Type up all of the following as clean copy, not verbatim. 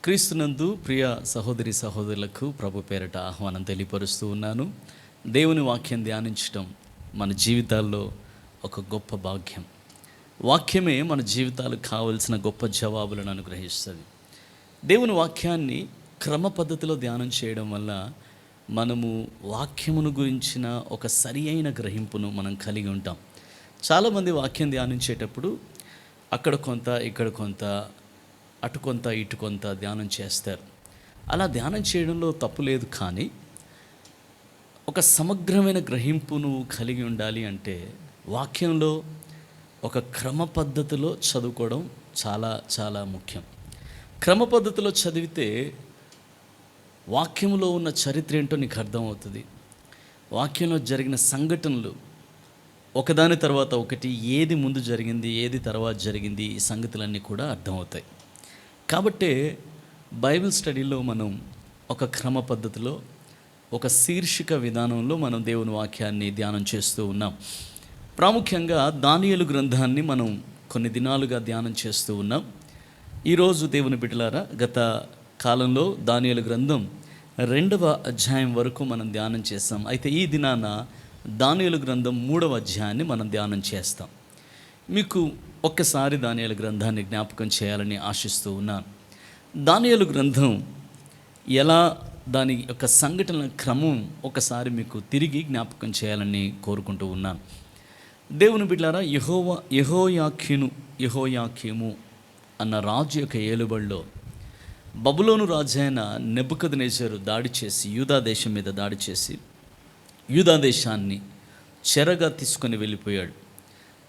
క్రీస్తునందు ప్రియ సహోదరి సహోదరులకు ప్రభు పేరట ఆహ్వానం తెలియపరుస్తూ ఉన్నాను. దేవుని వాక్యం ధ్యానించడం మన జీవితాల్లో ఒక గొప్ప భాగ్యం. వాక్యమే మన జీవితాలకు కావలసిన గొప్ప జవాబులను అనుగ్రహిస్తుంది. దేవుని వాక్యాన్ని క్రమ పద్ధతిలో ధ్యానం చేయడం వల్ల మనము వాక్యమును గురించిన ఒక సరి అయిన గ్రహింపును మనం కలిగి ఉంటాం. చాలామంది వాక్యం ధ్యానించేటప్పుడు అక్కడ కొంత ఇక్కడ కొంత అటు కొంత ఇటు కొంత ధ్యానం చేస్తారు. అలా ధ్యానం చేయడంలో తప్పు లేదు, కానీ ఒక సమగ్రమైన గ్రహింపును కలిగి ఉండాలి అంటే వాక్యంలో ఒక క్రమ పద్ధతిలో చదువుకోవడం చాలా చాలా ముఖ్యం. క్రమ పద్ధతిలో చదివితే వాక్యంలో ఉన్న చరిత్ర ఏంటో నీకు అర్థమవుతుంది. వాక్యంలో జరిగిన సంఘటనలు ఒకదాని తర్వాత ఒకటి, ఏది ముందు జరిగింది ఏది తర్వాత జరిగింది, ఈ సంగతులన్నీ కూడా అర్థమవుతాయి. కాబట్టి బైబిల్ స్టడీలో మనం ఒక క్రమ పద్ధతిలో ఒక శీర్షిక విధానంలో మనం దేవుని వాక్యాన్ని ధ్యానం చేస్తూ ఉన్నాం. ప్రాముఖ్యంగా దానియేలు గ్రంథాన్ని మనం కొన్ని దినాలుగా ధ్యానం చేస్తూ ఉన్నాం. ఈరోజు దేవుని బిడ్డలారా, గత కాలంలో దానియేలు గ్రంథం 2వ అధ్యాయం వరకు మనం ధ్యానం చేస్తాం. అయితే ఈ దినాన దానియేలు గ్రంథం 3వ అధ్యాయాన్ని మనం ధ్యానం చేస్తాం. మీకు ఒక్కసారి దానియేలు గ్రంథాన్ని జ్ఞాపకం చేయాలని ఆశిస్తూ ఉన్నాను. దానియేలు గ్రంథం ఎలా, దాని యొక్క సంఘటనల క్రమం ఒకసారి మీకు తిరిగి జ్ఞాపకం చేయాలని కోరుకుంటూ ఉన్నాను. దేవుని బిడ్డలారా, యెహోయాకీము అన్న రాజు యొక్క ఏలుబడిలో బబులోను రాజు అయిన నెబుకద్నెజరు దాడి చేసి యూదా దేశం మీద దాడి చేసి యూదా దేశాన్ని చెరగా తీసుకొని వెళ్ళిపోయాడు.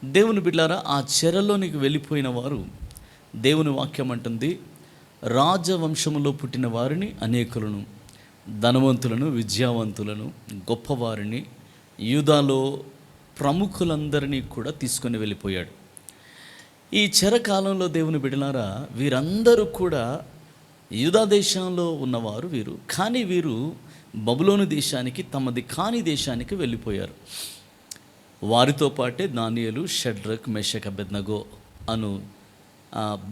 దేవుని బిడ్డలారా, ఆ చెరలోనికి వెళ్ళిపోయిన వారు, దేవుని వాక్యం అంటుంది, రాజవంశములో పుట్టిన వారిని అనేకులను, ధనవంతులను, విద్యావంతులను, గొప్పవారిని, యూదాలో ప్రముఖులందరినీ కూడా తీసుకొని వెళ్ళిపోయాడు. ఈ చెరకాలంలో దేవుని బిడ్డలారా, వీరందరూ కూడా యూదా దేశంలో ఉన్నవారు వీరు, కానీ వీరు బబులోను దేశానికి, తమది కాని దేశానికి వెళ్ళిపోయారు. వారితో పాటే దానియేలు, షడ్రక్, మెషక్, అబేద్నగో అను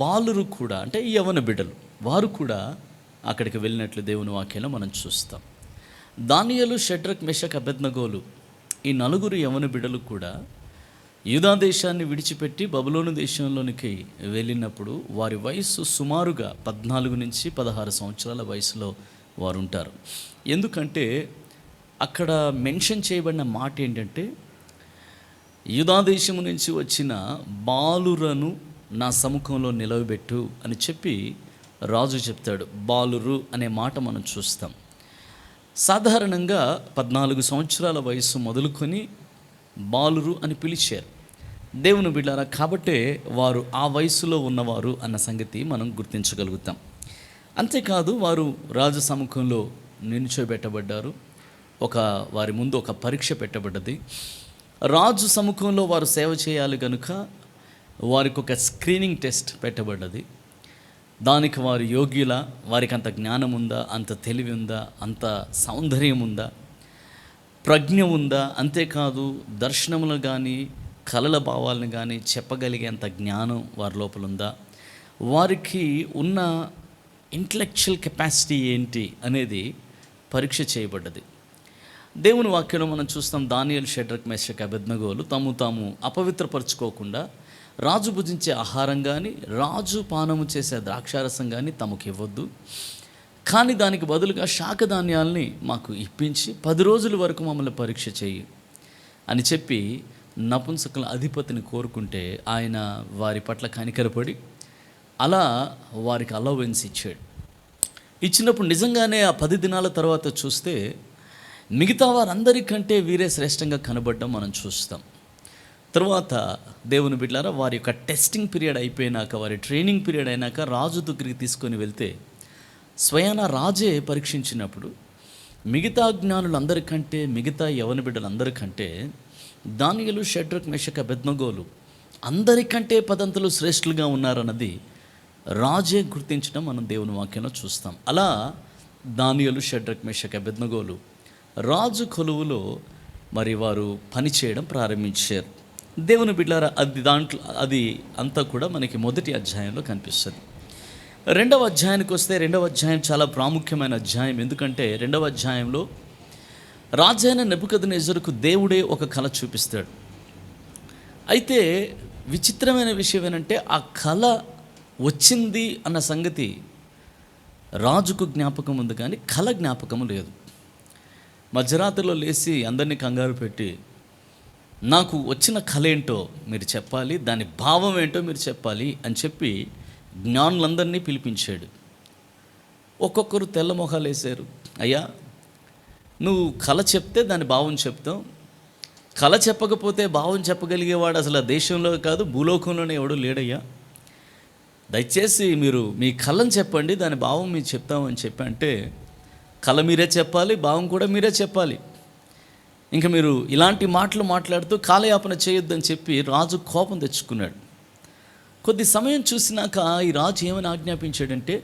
బాలురు కూడా, అంటే యవ్వన బిడ్డలు, వారు కూడా అక్కడికి వెళ్ళినట్లు దేవుని వాక్యంలో మనం చూస్తాం. దానియేలు, షడ్రక్, మెషక్, అబేద్నగోలు ఈ నలుగురు యవ్వన బిడ్డలు కూడా యూదా దేశాన్ని విడిచిపెట్టి బబులోను దేశంలోనికి వెళ్ళినప్పుడు వారి వయసు సుమారుగా 14 నుంచి 16 సంవత్సరాల వయసులో వారు ఉంటారు. ఎందుకంటే అక్కడ మెన్షన్ చేయబడిన మాట ఏంటంటే, యూదా దేశము నుంచి వచ్చిన బాలురను నా సముఖంలో నిలవబెట్టు అని చెప్పి రాజు చెప్తాడు. బాలురు అనే మాట మనం చూస్తాం. సాధారణంగా 14 సంవత్సరాల వయసు మొదలుకొని బాలురు అని పిలిచారు దేవుని బిడ్డలారా. కాబట్టే వారు ఆ వయసులో ఉన్నవారు అన్న సంగతి మనం గుర్తించగలుగుతాం. అంతేకాదు, వారు రాజు సముఖంలో నిల్చోబెట్టబడ్డారు. వారి ముందు ఒక పరీక్ష పెట్టబడ్డది. రాజు సముఖంలో వారు సేవ చేయాలి కనుక వారికి ఒక స్క్రీనింగ్ టెస్ట్ పెట్టబడ్డది. దానికి వారు యోగ్యులా, వారికి అంత జ్ఞానం ఉందా, అంత తెలివి ఉందా, అంత సౌందర్యం ఉందా, ప్రజ్ఞ ఉందా, అంతేకాదు దర్శనములు కానీ కలల భావాలను కానీ చెప్పగలిగేంత జ్ఞానం వారి లోపల ఉందా, వారికి ఉన్న ఇంటలెక్చువల్ కెపాసిటీ ఏంటి అనేది పరీక్ష చేయబడ్డది. దేవుని వాక్యంలో మనం చూస్తాం, దానియేలు, షడ్రక్, మెషక్, అబేద్నగోలు తాము అపవిత్రపరచుకోకుండా రాజు భుజించే ఆహారం కానీ రాజు పానము చేసే ద్రాక్షారసం కానీ తమకు ఇవ్వద్దు, కానీ దానికి బదులుగా శాకధాన్యాల్ని మాకు ఇప్పించి 10 రోజుల వరకు మమ్మల్ని పరీక్ష చేయి అని చెప్పి నపుంసకుల అధిపతిని కోరుకుంటే ఆయన వారి పట్ల కనికరపడి అలా వారికి అలవెన్స్ ఇచ్చాడు. ఇచ్చినప్పుడు నిజంగానే ఆ 10 దినాల తర్వాత చూస్తే మిగతా వారందరికంటే వీరే శ్రేష్టంగా కనబడడం మనం చూస్తాం. తర్వాత దేవుని బిడ్డలారా, వారి యొక్క టెస్టింగ్ పీరియడ్ అయిపోయినాక, వారి ట్రైనింగ్ పీరియడ్ అయినాక రాజు దగ్గరికి తీసుకొని వెళ్తే స్వయాన రాజే పరీక్షించినప్పుడు మిగతా జ్ఞానులందరికంటే, మిగతా యవ్వన బిడ్డలందరికంటే దానియేలు, షడ్రక్, మెషక్, అబేద్నగోలు అందరికంటే 10 అంతలు శ్రేష్ఠులుగా ఉన్నారన్నది రాజే గుర్తించడం మనం దేవుని వాక్యంలో చూస్తాం. అలా దానియేలు, షడ్రక్, మెషక్, అబేద్నగోలు రాజు కొలువులో మరి వారు పనిచేయడం ప్రారంభించారు. దేవుని బిడ్డలారా, అది అంతా కూడా మనకి మొదటి అధ్యాయంలో కనిపిస్తుంది. రెండవ అధ్యాయానికి వస్తే రెండవ అధ్యాయం చాలా ప్రాముఖ్యమైన అధ్యాయం. ఎందుకంటే రెండవ అధ్యాయంలో రాజైన నెబుకద్నెజరుకు దేవుడే ఒక కళ చూపిస్తాడు. అయితే విచిత్రమైన విషయం ఏంటంటే ఆ కళ వచ్చింది అన్న సంగతి రాజుకు జ్ఞాపకం ఉంది, కానీ కళ జ్ఞాపకం లేదు. మధ్యరాత్రిలో లేచి అందరినీ కంగారు పెట్టి, నాకు వచ్చిన కళ ఏంటో మీరు చెప్పాలి, దాని భావం ఏంటో మీరు చెప్పాలి అని చెప్పి జ్ఞానులందరినీ పిలిపించాడు. ఒక్కొక్కరు తెల్ల మొహాలు వేశారు. అయ్యా, నువ్వు కళ చెప్తే దాని భావం చెప్తాం, కళ చెప్పకపోతే భావం చెప్పగలిగేవాడు అసలు ఆ దేశంలో కాదు భూలోకంలోనే ఎవడూ లేడయ్యా, దయచేసి మీరు మీ కళను చెప్పండి, దాని భావం మీరు చెప్తామని చెప్పి అంటే, కళ మీరే చెప్పాలి, భావం కూడా మీరే చెప్పాలి, ఇంకా మీరు ఇలాంటి మాటలు మాట్లాడుతూ కాలయాపన చేయొద్దని చెప్పి రాజు కోపం తెచ్చుకున్నాడు. కొద్ది సమయం చూసినాక ఈ రాజు ఏమని ఆజ్ఞాపించాడంటే,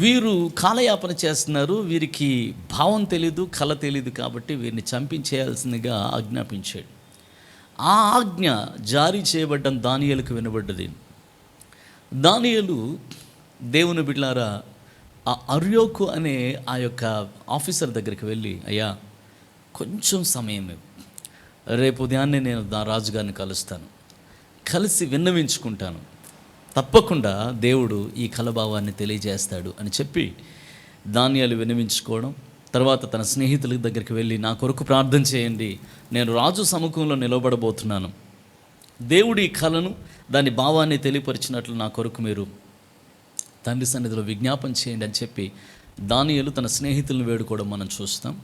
వీరు కాలయాపన చేస్తున్నారు, వీరికి భావం తెలీదు, కళ తెలీదు, కాబట్టి వీరిని చంపించేయాల్సిందిగా ఆజ్ఞాపించాడు. ఆ ఆజ్ఞ జారీ చేయబడ్డం దానియేలుకు వినబడ్డది. దానియేలు దేవుని బిడ్డలారా ఆ అర్యోకు అనే ఆ యొక్క ఆఫీసర్ దగ్గరికి వెళ్ళి, అయ్యా కొంచెం సమయం రేపు ఉదయాన్నే నేను రాజుగారిని కలుస్తాను, కలిసి విన్నవించుకుంటాను, తప్పకుండా దేవుడు ఈ కలభావాన్ని తెలియజేస్తాడు అని చెప్పి దానియేలు విన్నవించుకోవడం. తర్వాత తన స్నేహితుల దగ్గరికి వెళ్ళి, నా కొరకు ప్రార్థన చేయండి, నేను రాజు సముఖంలో నిలబడబోతున్నాను, దేవుడు ఈ కళను దాని భావాన్ని తెలియపరిచినట్లు నా కొరకు మీరు తండ్రి సన్నిధిలో విజ్ఞాపన చేయండి అని చెప్పి దానియేలు తన స్నేహితులను వేడుకోవడం మనం చూస్తాం.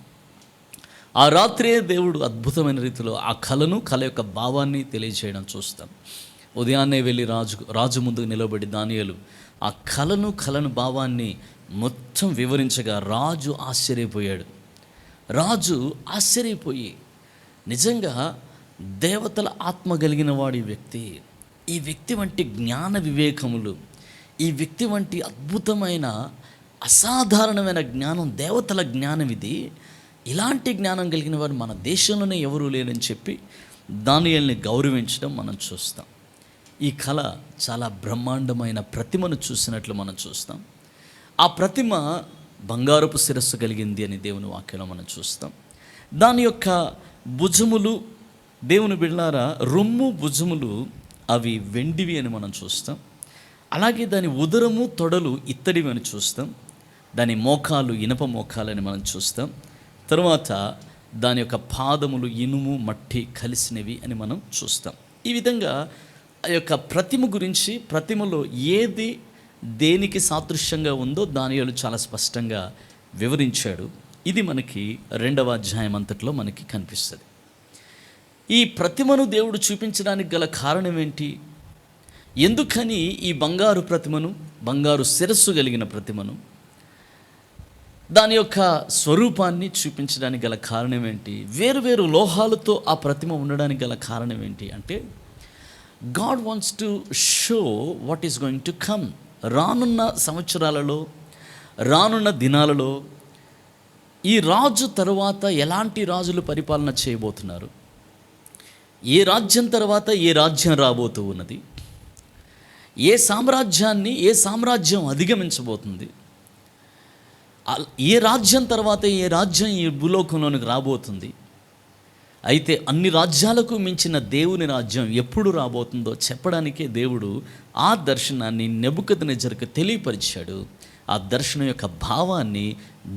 ఆ రాత్రే దేవుడు అద్భుతమైన రీతిలో ఆ కళ యొక్క భావాన్ని తెలియజేయడం చూస్తాం. ఉదయాన్నే వెళ్ళి రాజు ముందుకు నిలబడి దానియేలు ఆ కళను భావాన్ని మొత్తం వివరించగా రాజు ఆశ్చర్యపోయాడు. రాజు ఆశ్చర్యపోయి, నిజంగా దేవతల ఆత్మ కలిగిన వాడి వ్యక్తి, ఈ వ్యక్తి వంటి జ్ఞాన వివేకములు, ఈ వ్యక్తి వంటి అద్భుతమైన అసాధారణమైన జ్ఞానం, దేవతల జ్ఞానం ఇది, ఇలాంటి జ్ఞానం కలిగిన వారు మన దేశంలోనే ఎవరూ లేరని చెప్పి దానియేలుని గౌరవించడం మనం చూస్తాం. ఈ కళ చాలా బ్రహ్మాండమైన ప్రతిమను చూసినట్లు మనం చూస్తాం. ఆ ప్రతిమ బంగారపు శిరస్సు కలిగింది అని దేవుని వాక్యంలో మనం చూస్తాం. దాని యొక్క భుజములు, దేవుని బిడ్డలారా రొమ్ము భుజములు అవి వెండివి అని మనం చూస్తాం. అలాగే దాని ఉదరము తొడలు ఇత్తడివి అని చూస్తాం. దాని మోకాలు ఇనప మోకాలని మనం చూస్తాం. తరువాత దాని యొక్క పాదములు ఇనుము మట్టి కలిసినవి అని మనం చూస్తాం. ఈ విధంగా ఆ యొక్క ప్రతిమ గురించి, ప్రతిమలో ఏది దేనికి సాదృశ్యంగా ఉందో దానియేలు చాలా స్పష్టంగా వివరించాడు. ఇది మనకి రెండవ అధ్యాయం అంతట్లో మనకి కనిపిస్తుంది. ఈ ప్రతిమను దేవుడు చూపించడానికి గల కారణం ఏంటి? ఎందుకని ఈ బంగారు ప్రతిమను, బంగారు శిరస్సు కలిగిన ప్రతిమను, దాని యొక్క స్వరూపాన్ని చూపించడానికి గల కారణం ఏంటి? వేరు లోహాలతో ఆ ప్రతిమ ఉండడానికి గల కారణం ఏంటి అంటే, God wants to show what is going to come. రానున్న సంవత్సరాలలో, రానున్న దినాలలో ఈ రాజు తరువాత ఎలాంటి రాజులు పరిపాలన చేయబోతున్నారు, ఏ రాజ్యం తర్వాత ఏ రాజ్యం రాబోతూ ఉన్నది, ఏ సామ్రాజ్యం అధిగమించబోతుంది, ఏ రాజ్యం తర్వాత ఏ రాజ్యం ఈ భూలోకంలోనికి రాబోతుంది, అయితే అన్ని రాజ్యాలకు మించిన దేవుని రాజ్యం ఎప్పుడు రాబోతుందో చెప్పడానికే దేవుడు ఆ దర్శనాన్ని నెబుకద్నెజరుకు తెలియపరిచాడు. ఆ దర్శనం యొక్క భావాన్ని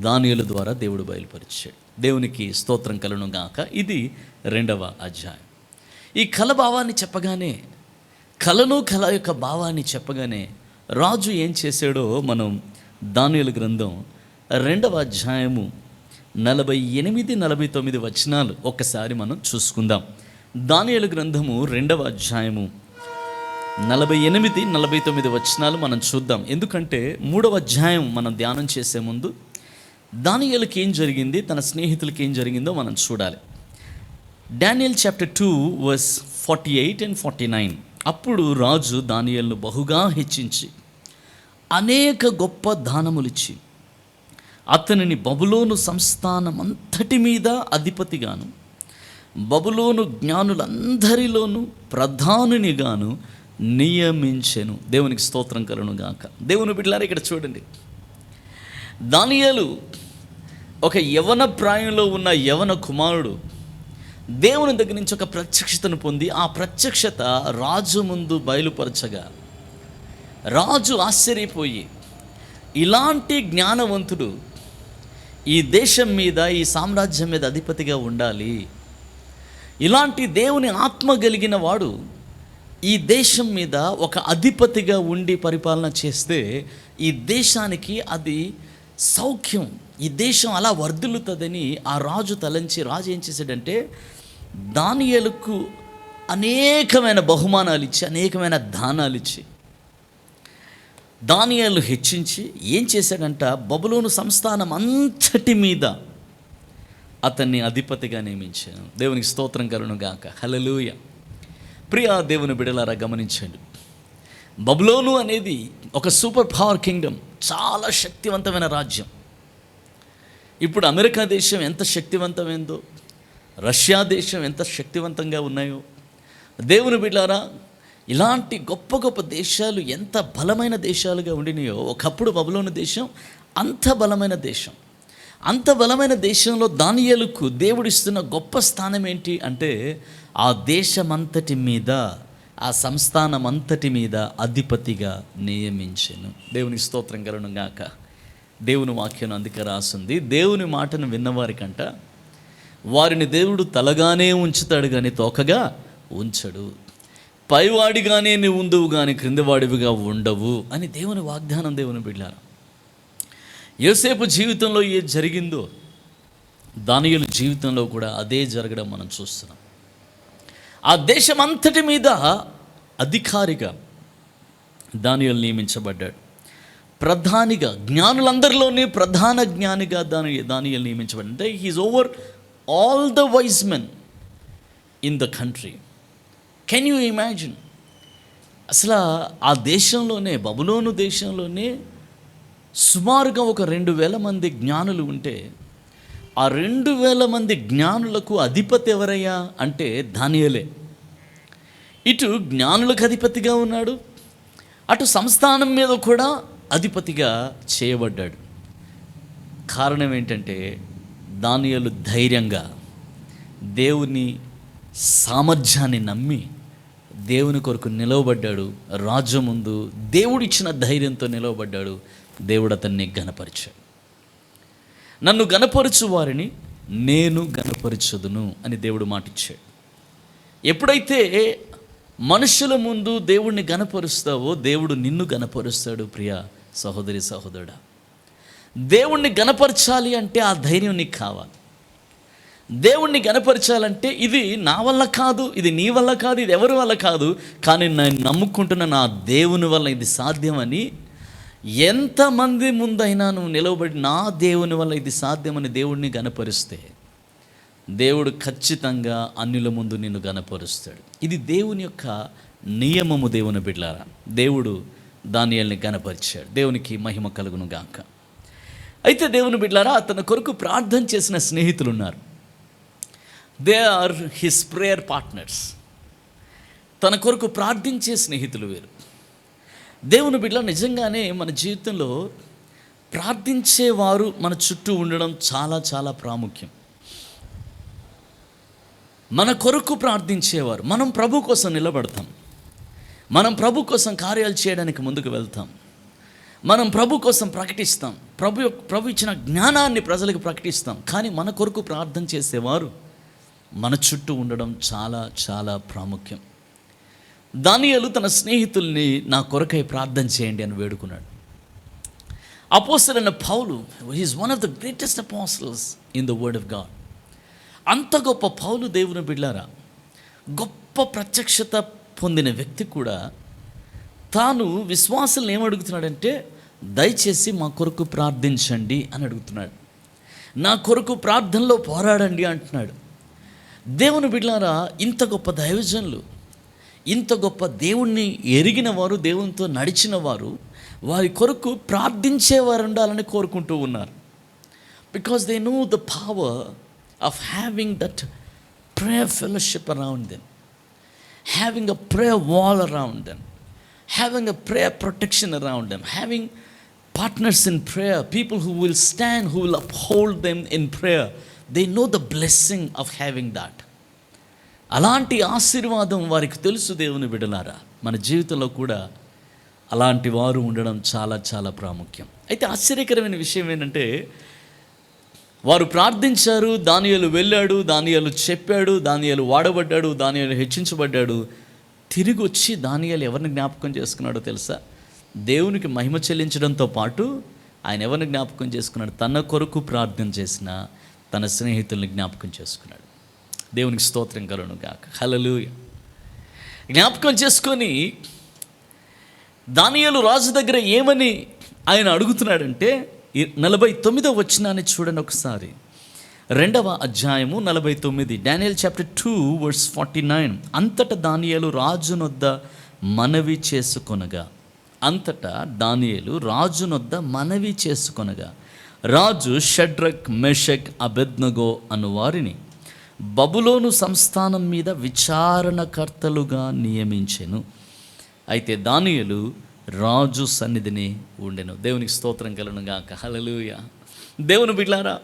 దానియేలు ద్వారా దేవుడు బయలుపరిచాడు. దేవునికి స్తోత్రం కలుగును గాక. ఇది రెండవ అధ్యాయం. ఈ కళ భావాన్ని చెప్పగానే, కళ యొక్క భావాన్ని చెప్పగానే రాజు ఏం చేశాడో మనం దానియేలు గ్రంథం రెండవ అధ్యాయము 48-49 వచనాలు ఒక్కసారి మనం చూసుకుందాం. దానియేలు గ్రంథము రెండవ అధ్యాయము 48-49 వచనాలు మనం చూద్దాం. ఎందుకంటే మూడవ అధ్యాయం మనం ధ్యానం చేసే ముందు దానియేలుకి ఏం జరిగింది, తన స్నేహితులకి ఏం జరిగిందో మనం చూడాలి. Daniel chapter 2 verse 48 and 49. అప్పుడు రాజు దానియేలును బహుగా హెచ్చించి అనేక గొప్ప దానములిచ్చి అతనిని బబులోను సంస్థానమంతటి మీద అధిపతిగాను, బబులోను జ్ఞానులందరిలోనూ ప్రధానునిగాను నియమించెను. దేవునికి స్తోత్రం కలుగును గాక. దేవుని బిడ్డలారా, ఇక్కడ చూడండి, దానియేలు ఒక యవన ప్రాయంలో ఉన్న యవన కుమారుడు దేవుని దగ్గర నుంచి ఒక ప్రత్యక్షతను పొంది ఆ ప్రత్యక్షత రాజు ముందు బయలుపరచగా రాజు ఆశ్చర్యపోయి, ఇలాంటి జ్ఞానవంతుడు ఈ దేశం మీద, ఈ సామ్రాజ్యం మీద అధిపతిగా ఉండాలి, ఇలాంటి దేవుని ఆత్మ కలిగిన వాడు ఈ దేశం మీద ఒక అధిపతిగా ఉండి పరిపాలన చేస్తే ఈ దేశానికి అది సౌఖ్యం, ఈ దేశం అలా వర్ధిల్లుతుందని ఆ రాజు తలంచి, రాజు ఏం చేశాడంటే దానియేలుకు అనేకమైన బహుమానాలు ఇచ్చి, అనేకమైన దానాలు ఇచ్చి దానియేలు హెచ్చించి ఏం చేశాడంట, బబులోను సంస్థానం అంతటి మీద అతన్ని అధిపతిగా నియమించాను. దేవునికి స్తోత్రం కలుగును గాక. హల్లెలూయా. ప్రియా దేవుని బిడలారా, గమనించండి, బబులోను అనేది ఒక సూపర్ పవర్ కింగ్డమ్, చాలా శక్తివంతమైన రాజ్యం. ఇప్పుడు అమెరికా దేశం ఎంత శక్తివంతమైందో, రష్యా దేశం ఎంత శక్తివంతంగా ఉన్నాయో, దేవుని బిడ్డలారా, ఇలాంటి గొప్ప గొప్ప దేశాలు ఎంత బలమైన దేశాలుగా ఉండినాయో, ఒకప్పుడు బబులోను దేశం అంత బలమైన దేశం. అంత బలమైన దేశంలో దానియేలుకు దేవుడిస్తున్న గొప్ప స్థానం ఏంటి అంటే, ఆ దేశమంతటి మీద, ఆ సంస్థానం అంతటి మీద అధిపతిగా నియమించెను. దేవునికి స్తోత్రం కలుగును గాక. దేవుని వాక్యం అందుకే రాసింది, దేవుని మాటను విన్నవారికంట వారిని దేవుడు తలగానే ఉంచుతాడు కానీ తోకగా ఉంచడు, పైవాడిగానే నీవు ఉందువు కానీ క్రిందవాడివిగా ఉండవు అని దేవుని వాగ్దానం. దేవుని బిడ్డలారా, యోసేపు జీవితంలో ఏది జరిగిందో దానియేలు జీవితంలో కూడా అదే జరగడం మనం చూస్తున్నాం. ఆ దేశమంతటి మీద అధికారిగా దానియేలు నియమించబడ్డాడు. ప్రధానిగా, జ్ఞానులందరిలోనే ప్రధాన జ్ఞానిగా దానియేలు నియమించబడ్డాడు. అంటే he is over all the wise men in the country. Can you imagine? అసలు ఆ దేశంలోనే, బబులోను దేశంలోనే సుమారుగా ఒక 2000 మంది జ్ఞానులు ఉంటే, ఆ 2000 మంది జ్ఞానులకు అధిపతి ఎవరయ్యా అంటే దానియేలే. ఇటు జ్ఞానులకు అధిపతిగా ఉన్నాడు, అటు సంస్థానం మీద కూడా అధిపతిగా చేయబడ్డాడు. కారణం ఏంటంటే దానియేలు ధైర్యంగా దేవుని సామర్థ్యాన్ని నమ్మి దేవుని కొరకు నిలవబడ్డాడు. రాజు ముందు దేవుడిచ్చిన ధైర్యంతో నిలవబడ్డాడు. దేవుడు అతన్ని గణపరిచాడు. నన్ను గణపరచు వారిని నేను గణపరచుదును అని దేవుడు మాటిచ్చాడు. ఎప్పుడైతే మనుషుల ముందు దేవుడిని గణపరుస్తావో దేవుడు నిన్ను గణపరుస్తాడు. ప్రియ సహోదరి సహోదరుడా, దేవుణ్ణి గణపరచాలి అంటే ఆ ధైర్యం నీకు కావాలి. దేవుణ్ణి గణపరచాలంటే ఇది నా వల్ల కాదు, ఇది నీ వల్ల కాదు, ఇది ఎవరి వల్ల కాదు, కానీ నేను నమ్ముకుంటున్న నా దేవుని వల్ల ఇది సాధ్యమని ఎంతమంది ముందైనా నువ్వు నిలవబడి నా దేవుని వల్ల ఇది సాధ్యమని దేవుడిని గణపరిస్తే దేవుడు ఖచ్చితంగా అన్యుల ముందు నిన్ను గణపరుస్తాడు. ఇది దేవుని యొక్క నియమము. దేవుని బిడ్డలారా, దేవుడు దానియేలుని గణపరిచాడు. దేవునికి మహిమ కలుగును గాక. అయితే దేవుని బిడ్డలారా, అతని కొరకు ప్రార్థన చేసిన స్నేహితులు ఉన్నారు. They are his prayer partners. తన కొరకు ప్రార్థించే స్నేహితులు వేరు. దేవుని బిడ్డల, నిజంగానే మన జీవితంలో ప్రార్థించేవారు మన చుట్టూ ఉండడం చాలా చాలా ప్రాముఖ్యం. మన కొరకు ప్రార్థించేవారు, మనం ప్రభు కోసం నిలబడతాం, మనం ప్రభు కోసం కార్యాలు చేయడానికి ముందుకు వెళ్తాం, మనం ప్రభు కోసం ప్రకటిస్తాం, ప్రభు ఇచ్చిన జ్ఞానాన్ని ప్రజలకు ప్రకటిస్తాం. కానీ మన కొరకు ప్రార్థన చేసేవారు మన చుట్టూ ఉండడం చాలా చాలా ప్రాముఖ్యం. దానియేలు తన స్నేహితుల్ని నా కొరకై ప్రార్థన చేయండి అని వేడుకున్నాడు. అపోస్తలుడైన Paul, he is one of the greatest apostles in the word of God. అంత గొప్ప పౌలు, దేవుని బిడ్డలారా, గొప్ప ప్రత్యక్షత పొందిన వ్యక్తి కూడా తాను విశ్వాసులను ఏమడుగుతున్నాడంటే, దయచేసి మా కొరకు ప్రార్థించండి అని అడుగుతున్నాడు. నా కొరకు ప్రార్థనలో పోరాడండి అంటున్నాడు. దేవుని బిడ్డలారా, ఇంత గొప్ప దైవజనులు, ఇంత గొప్ప దేవుణ్ణి ఎరిగిన వారు, దేవునితో నడిచిన వారు, వారి కొరకు ప్రార్థించేవారు ఉండాలని కోరుకుంటూ ఉన్నారు. Because they know the power of having that prayer fellowship around them, having a prayer wall around them. having a prayer protection around them, having partners in prayer, people who will stand, who will uphold them in prayer. They know the blessing of having that. అలాంటి ఆశీర్వాదం వారికి తెలుసు. దేవుని బిడ్డలారా, మన జీవితంలో కూడా అలాంటి వారు ఉండడం చాలా చాలా ప్రాముఖ్యం. అయితే ఆశ్చర్యకరమైన విషయం ఏంటంటే, వారు ప్రార్థించారు, దానియేలు వెళ్ళాడు, దానియేలు చెప్పాడు, దానియేలు వాడబడ్డాడు, దానియేలు హెచ్చించబడ్డాడు. తిరిగి వచ్చి దానియేలు ఎవరిని జ్ఞాపకం చేసుకున్నాడో తెలుసా? దేవునికి మహిమ చెల్లించడంతో పాటు ఆయన ఎవరిని జ్ఞాపకం చేసుకున్నాడు? తన కొరకు ప్రార్థన చేసిన తన స్నేహితుల్ని జ్ఞాపకం చేసుకున్నాడు. దేవునికి స్తోత్రం కలుగును గాక. హల్లెలూయా. జ్ఞాపకం చేసుకొని దానియేలు రాజు దగ్గర ఏమని ఆయన అడుగుతున్నాడంటే, 49వ వచనాన్ని చూడండి ఒకసారి. 2వ అధ్యాయము 49. Daniel chapter 2 verse 49. అంతటా దానియేలు రాజునొద్ద మనవి చేసుకొనగా, రాజు షడ్రక్, మెషక్, అబేద్నెగో అను వారిని బబులోను సంస్థానం మీద విచారణకర్తలుగా నియమించెను. అయితే దానియేలు రాజు సన్నిధిని ఉండెను. దేవునికి స్తోత్రం కలుగును గాక. హల్లెలూయా. దేవుని బిడ్డలారా,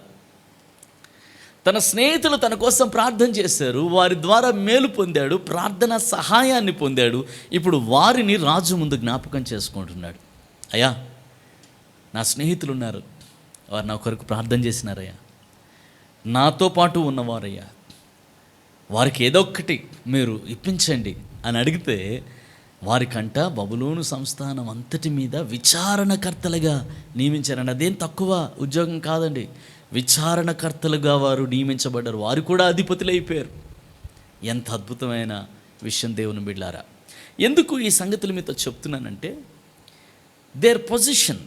తన స్నేహితులు తన కోసం ప్రార్థన చేశారు, వారి ద్వారా మేలు పొందాడు, ప్రార్థన సహాయాన్ని పొందాడు. ఇప్పుడు వారిని రాజు ముందు జ్ఞాపకం చేసుకుంటున్నాడు. అయ్యా, నా స్నేహితులు ఉన్నారు, వారు నా కొరకు ప్రార్థన చేసినారయ్యా, నాతో పాటు ఉన్నవారయ్యా, వారికి ఏదో ఒక్కటి మీరు ఇప్పించండి అని అడిగితే, వారికంట బబులోను సంస్థానం అంతటి మీద విచారణకర్తలుగా నియమించారండి. అదేం తక్కువ ఉద్యోగం కాదండి. విచారణకర్తలుగా వారు నియమించబడ్డారు. వారు కూడా అధిపతులు అయిపోయారు. ఎంత అద్భుతమైన విషయం దేవుని బిడ్డలారా. ఎందుకు ఈ సంగతులు మీతో చెప్తున్నానంటే, దేర్ పొజిషన్,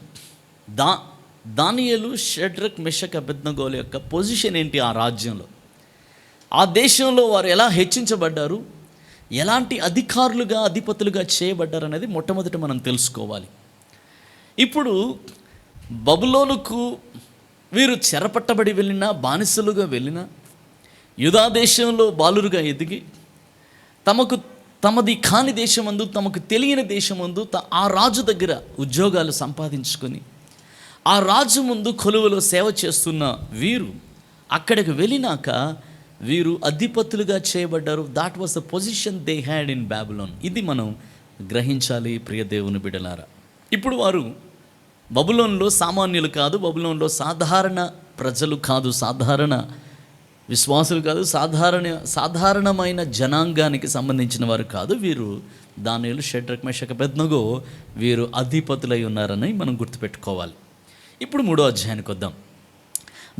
దానియేలు, షడ్రక్, మెషక్, అబేద్నెగోల యొక్క పొజిషన్ ఏంటి ఆ రాజ్యంలో, ఆ దేశంలో వారు ఎలా హెచ్చించబడ్డారు, ఎలాంటి అధికారులుగా అధిపతులుగా చేయబడ్డారు అనేది మొట్టమొదట మనం తెలుసుకోవాలి. ఇప్పుడు బబులోనుకు వీరు చెరపట్టబడి వెళ్ళినా, బానిసలుగా వెళ్ళినా, యూదా దేశంలో బాలురుగా ఎదిగి తమది కాని దేశమందు, తమకు తెలియని దేశమందు ఆ రాజు దగ్గర ఉద్యోగాలు సంపాదించుకొని ఆ రాజు ముందు కొలువులో సేవ చేస్తున్న వీరు అక్కడికి వెళ్ళినాక వీరు అధిపతులుగా చేయబడ్డారు. That was the position they had in Babylon. ఇది మనం గ్రహించాలి ప్రియ దేవుని బిడ్డలారా. ఇప్పుడు వారు బబులోన్లో సామాన్యులు కాదు, బబులోన్లో సాధారణ ప్రజలు కాదు, సాధారణ విశ్వాసులు కాదు, సాధారణమైన జనాంగానికి సంబంధించిన వారు కాదు. వీరు దానియేలు, షడ్రక్, మెషక్, అబేద్నెగో వీరు అధిపతులై ఉన్నారని మనం గుర్తుపెట్టుకోవాలి. ఇప్పుడు 3వ అధ్యాయానికి వద్దాం.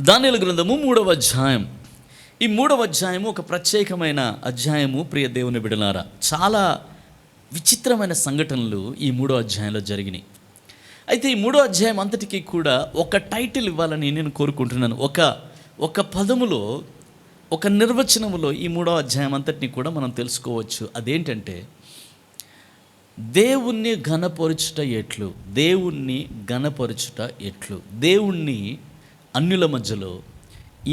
దానియేలు గ్రంథము 3వ అధ్యాయం. ఈ 3వ అధ్యాయము ఒక ప్రత్యేకమైన అధ్యాయము ప్రియ దేవుని బిడ్డలారా. చాలా విచిత్రమైన సంఘటనలు ఈ 3వ అధ్యాయంలో జరిగినాయి. అయితే ఈ 3వ అధ్యాయం అంతటికీ కూడా ఒక టైటిల్ ఇవ్వాలని నేను కోరుకుంటున్నాను. ఒక పదములో, ఒక నిర్వచనములో ఈ 3వ అధ్యాయం అంతటిని కూడా మనం తెలుసుకోవచ్చు. అదేంటంటే, దేవుణ్ణి ఘనపరచుట ఎట్లు, దేవుణ్ణి ఘనపరచుట ఎట్లు. దేవుణ్ణి అన్యుల మధ్యలో,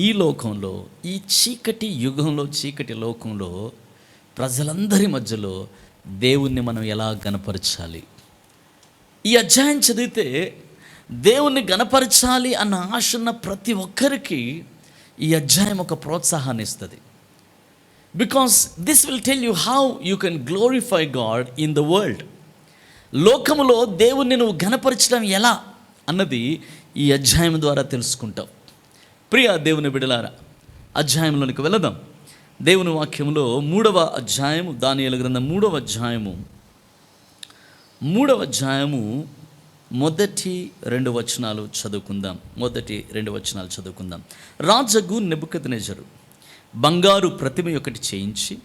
ఈ లోకంలో, ఈ చీకటి యుగంలో, చీకటి లోకంలో, ప్రజలందరి మధ్యలో దేవుణ్ణి మనం ఎలా ఘనపరచాలి. ఈ అధ్యాయం చదివితే దేవుణ్ణి ఘనపరచాలి అన్న ఆశ ఉన్న ప్రతి ఒక్కరికి ఈ అధ్యాయం ఒక ప్రోత్సాహాన్ని ఇస్తుంది. Because this will tell you how you can glorify God in the world. లోకములో దేవుణ్ణి నువ్వు ఘనపరచడం ఎలా అన్నది ఈ అధ్యాయం ద్వారా తెలుసుకుంటావు. ప్రియ దేవుని బిడ్డలారా, అధ్యాయంలోనికి వెళదాం. దేవుని వాక్యంలో 3వ అధ్యాయము, దానియేలు గ్రంథం 3వ అధ్యాయము, 3వ అధ్యాయము మొదటి 2 వచనాలు చదువుకుందాం. మొదటి 2 వచనాలు చదువుకుందాం. రాజగు నెబుకద్నెజరు బంగారు ప్రతిమ ఒకటి చేయించి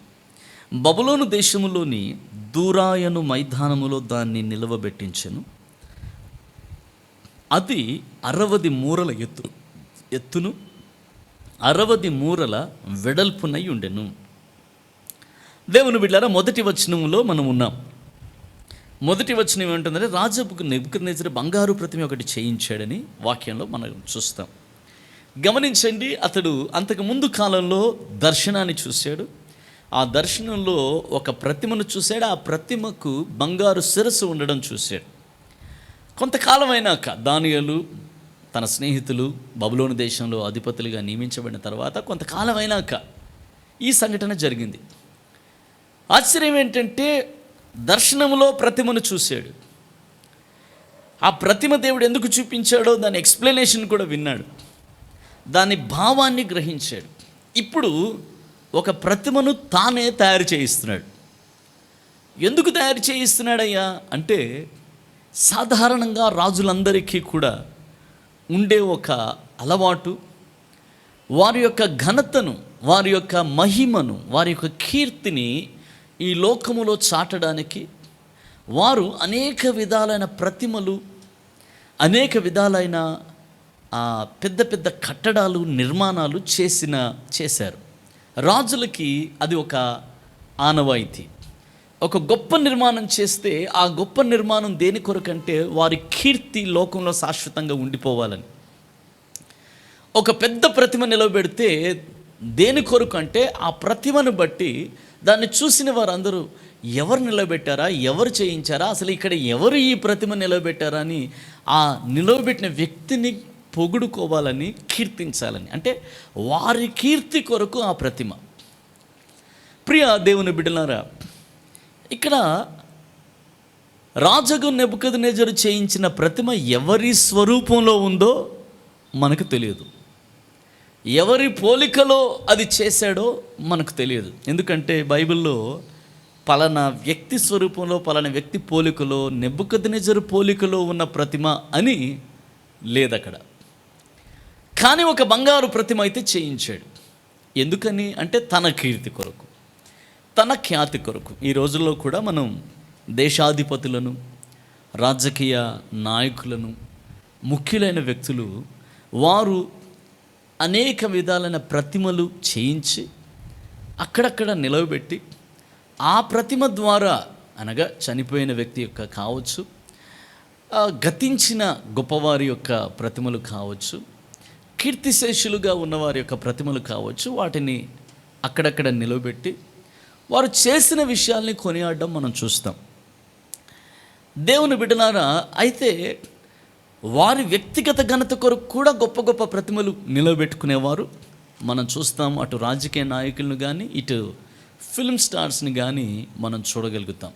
బబులోను దేశములోని దూరాయను మైదానములో దాన్ని నిలవబెట్టించెను. అది 60 మూరల ఎత్తును 60 మూరల వెడల్పునై ఉండెను. దేవుని బిడ్డలారా, మొదటి వచనంలో మనం ఉన్నాం. మొదటి వచనం ఏమంటుందంటే, రాజుకు నెబుకద్నెజరు బంగారు ప్రతిమ ఒకటి చేయించాడని వాక్యంలో మనం చూస్తాం. గమనించండి, అతడు అంతకు ముందు కాలంలో దర్శనాన్ని చూశాడు. ఆ దర్శనంలో ఒక ప్రతిమను చూశాడు. ఆ ప్రతిమకు బంగారు శిరస్సు ఉండడం చూశాడు. కొంతకాలం అయినాక దానియేలు తన స్నేహితులు బబులోను దేశంలో అధిపతులుగా నియమించబడిన తర్వాత కొంతకాలం అయినాక ఈ సంఘటన జరిగింది. ఆశ్చర్యం ఏంటంటే దర్శనంలో ప్రతిమను చూశాడు. ఆ ప్రతిమ దేవుడు ఎందుకు చూపించాడో దాని ఎక్స్ప్లెనేషన్ కూడా విన్నాడు. దాని భావాన్ని గ్రహించాడు. ఇప్పుడు ఒక ప్రతిమను తానే తయారు చేయిస్తున్నాడు. ఎందుకు తయారు చేయిస్తున్నాడయ్యా అంటే, సాధారణంగా రాజులందరికీ కూడా ఉండే ఒక అలవాటు, వారి యొక్క ఘనతను, వారి యొక్క మహిమను, వారి యొక్క కీర్తిని ఈ లోకములో చాటడానికి వారు అనేక విధాలైన ప్రతిమలు, అనేక విధాలైన పెద్ద పెద్ద కట్టడాలు, నిర్మాణాలు చేశారు. రాజులకి అది ఒక ఆనవాయితీ. ఒక గొప్ప నిర్మాణం చేస్తే ఆ గొప్ప నిర్మాణం దేని కొరకంటే వారి కీర్తి లోకంలో శాశ్వతంగా ఉండిపోవాలని. ఒక పెద్ద ప్రతిమ నిలబెడితే దేని కొరకు అంటే ఆ ప్రతిమను బట్టి దాన్ని చూసిన వారందరూ ఎవరు నిలబెట్టారా, ఎవరు చేయించారా, అసలు ఇక్కడ ఎవరు ఈ ప్రతిమ నిలబెట్టారా అని ఆ నిలబెట్టిన వ్యక్తిని పొగుడుకోవాలని, కీర్తించాలని, అంటే వారి కీర్తి కొరకు ఆ ప్రతిమ. ప్రియ దేవుని బిడ్డలారా, ఇక్కడ రాజగు నెబుకద్నెజరు చేయించిన ప్రతిమ ఎవరి స్వరూపంలో ఉందో మనకు తెలియదు. ఎవరి పోలికలో అది చేశాడో మనకు తెలియదు. ఎందుకంటే బైబిల్లో పలానా వ్యక్తి స్వరూపంలో, పలానా వ్యక్తి పోలికలో, నెబుకద్నెజరు పోలికలో ఉన్న ప్రతిమ అని లేదక్కడ. కానీ ఒక బంగారు ప్రతిమ అయితే చేయించాడు. ఎందుకని అంటే తన కీర్తి కొరకు, తన ఖ్యాతి కొరకు. ఈ రోజుల్లో కూడా మనం దేశాధిపతులను, రాజకీయ నాయకులను, ముఖ్యులైన వ్యక్తులు వారు అనేక విధాలైన ప్రతిమలు చేయించి అక్కడక్కడ నిలవబెట్టి ఆ ప్రతిమ ద్వారా, అనగా చనిపోయిన వ్యక్తి యొక్క కావచ్చు, గతించిన గొప్పవారి యొక్క ప్రతిమలు కావచ్చు, కీర్తిశేషులుగా ఉన్నవారి యొక్క ప్రతిమలు కావచ్చు, వాటిని అక్కడక్కడ నిలవబెట్టి వారు చేసిన విషయాల్ని కొనియాడడం మనం చూస్తాం. దేవుని బిడ్డలారా, అయితే వారి వ్యక్తిగత ఘనత కొరకు కూడా గొప్ప గొప్ప ప్రతిమలు నిలబెట్టుకునేవారు మనం చూస్తాం. అటు రాజకీయ నాయకులను కానీ, ఇటు ఫిల్మ్ స్టార్స్ని కానీ మనం చూడగలుగుతాం.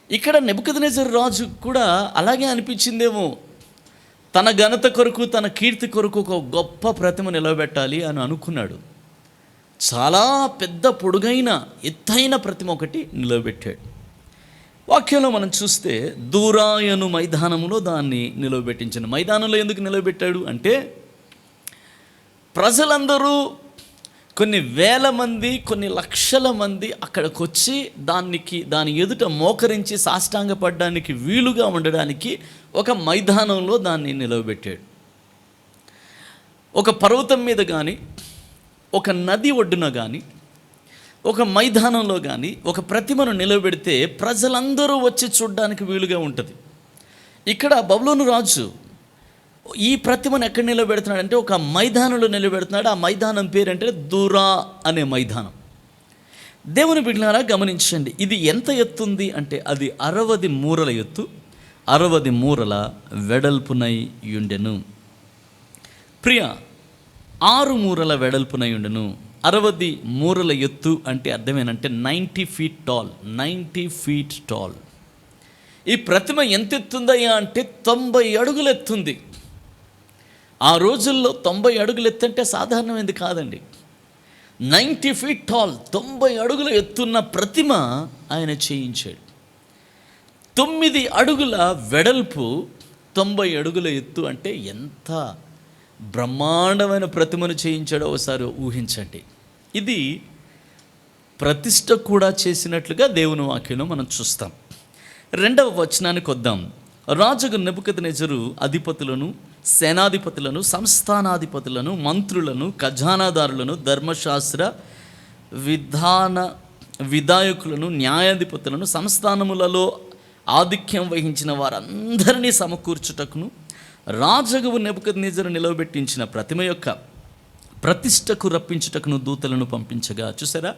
ఇక్కడ నెబుకద్నెజరు రాజు కూడా అలాగే అనిపించిందేమో. తన ఘనత కొరకు, తన కీర్తి కొరకు ఒక గొప్ప ప్రతిమ నిలబెట్టాలి అని అనుకున్నాడు. చాలా పెద్ద పొడుగైన ఎత్తైన ప్రతిమ ఒకటి నిలబెట్టాడు. వాక్యంలో మనం చూస్తే దూరాయను మైదానంలో దాన్ని నిలబెట్టించిన. మైదానంలో ఎందుకు నిలబెట్టాడు అంటే, ప్రజలందరూ కొన్ని వేల మంది, కొన్ని లక్షల మంది అక్కడికి వచ్చి దాని ఎదుట మోకరించి సాష్టాంగపడడానికి వీలుగా ఉండడానికి ఒక మైదానంలో దాన్ని నిలవబెట్టాడు. ఒక పర్వతం మీద కానీ, ఒక నది ఒడ్డున కానీ, ఒక మైదానంలో కానీ ఒక ప్రతిమను నిలబెడితే ప్రజలందరూ వచ్చి చూడడానికి వీలుగా ఉంటుంది. ఇక్కడ బబులోను రాజు ఈ ప్రతిమను ఎక్కడ నిలబెడుతున్నాడు అంటే ఒక మైదానంలో నిలబెడుతున్నాడు. ఆ మైదానం పేరంటే దూరా అనే మైదానం. దేవుని బిడ్డలారా గమనించండి, ఇది ఎంత ఎత్తుంది అంటే అది 60 మూరల ఎత్తు, 60 మూరల వెడల్పునై ఉండెను. ప్రియ, 6 మూరల వెడల్పునై ఉండెను. 60 మూరల ఎత్తు అంటే అర్థమేనంటే 90 feet టాల్. 90 feet tall. ఈ ప్రతిమ ఎంత ఎత్తుందయ్యా అంటే 90 అడుగులు ఎత్తుంది. ఆ రోజుల్లో 90 అడుగులు ఎత్తంటే సాధారణమైనది కాదండి. 90 feet టాల్, 90 అడుగుల ఎత్తున్న ప్రతిమ ఆయన చేయించాడు. 9 అడుగుల వెడల్పు, 90 అడుగుల ఎత్తు అంటే ఎంత బ్రహ్మాండమైన ప్రతిమను చేయించాడో ఒకసారి ఊహించండి. ఇది ప్రతిష్ట కూడా చేసినట్లుగా దేవుని వాక్యంలో మనం చూస్తాం. 2వ వచనానికి వద్దాం. రాజుకు నెబుకద్నెజరు అధిపతులను, సేనాధిపతులను, సంస్థానాధిపతులను, మంత్రులను, ఖజానాదారులను, ధర్మశాస్త్ర విధాయకులను, న్యాయాధిపతులను, సంస్థానములలో ఆధిక్యం వహించిన వారందరినీ సమకూర్చుటకును రాజుకు నెబుకద్నెజరు నిలవబెట్టించిన ప్రతిమ యొక్క ప్రతిష్టకు రప్పించుటకును దూతలను పంపించగా. చూసారా,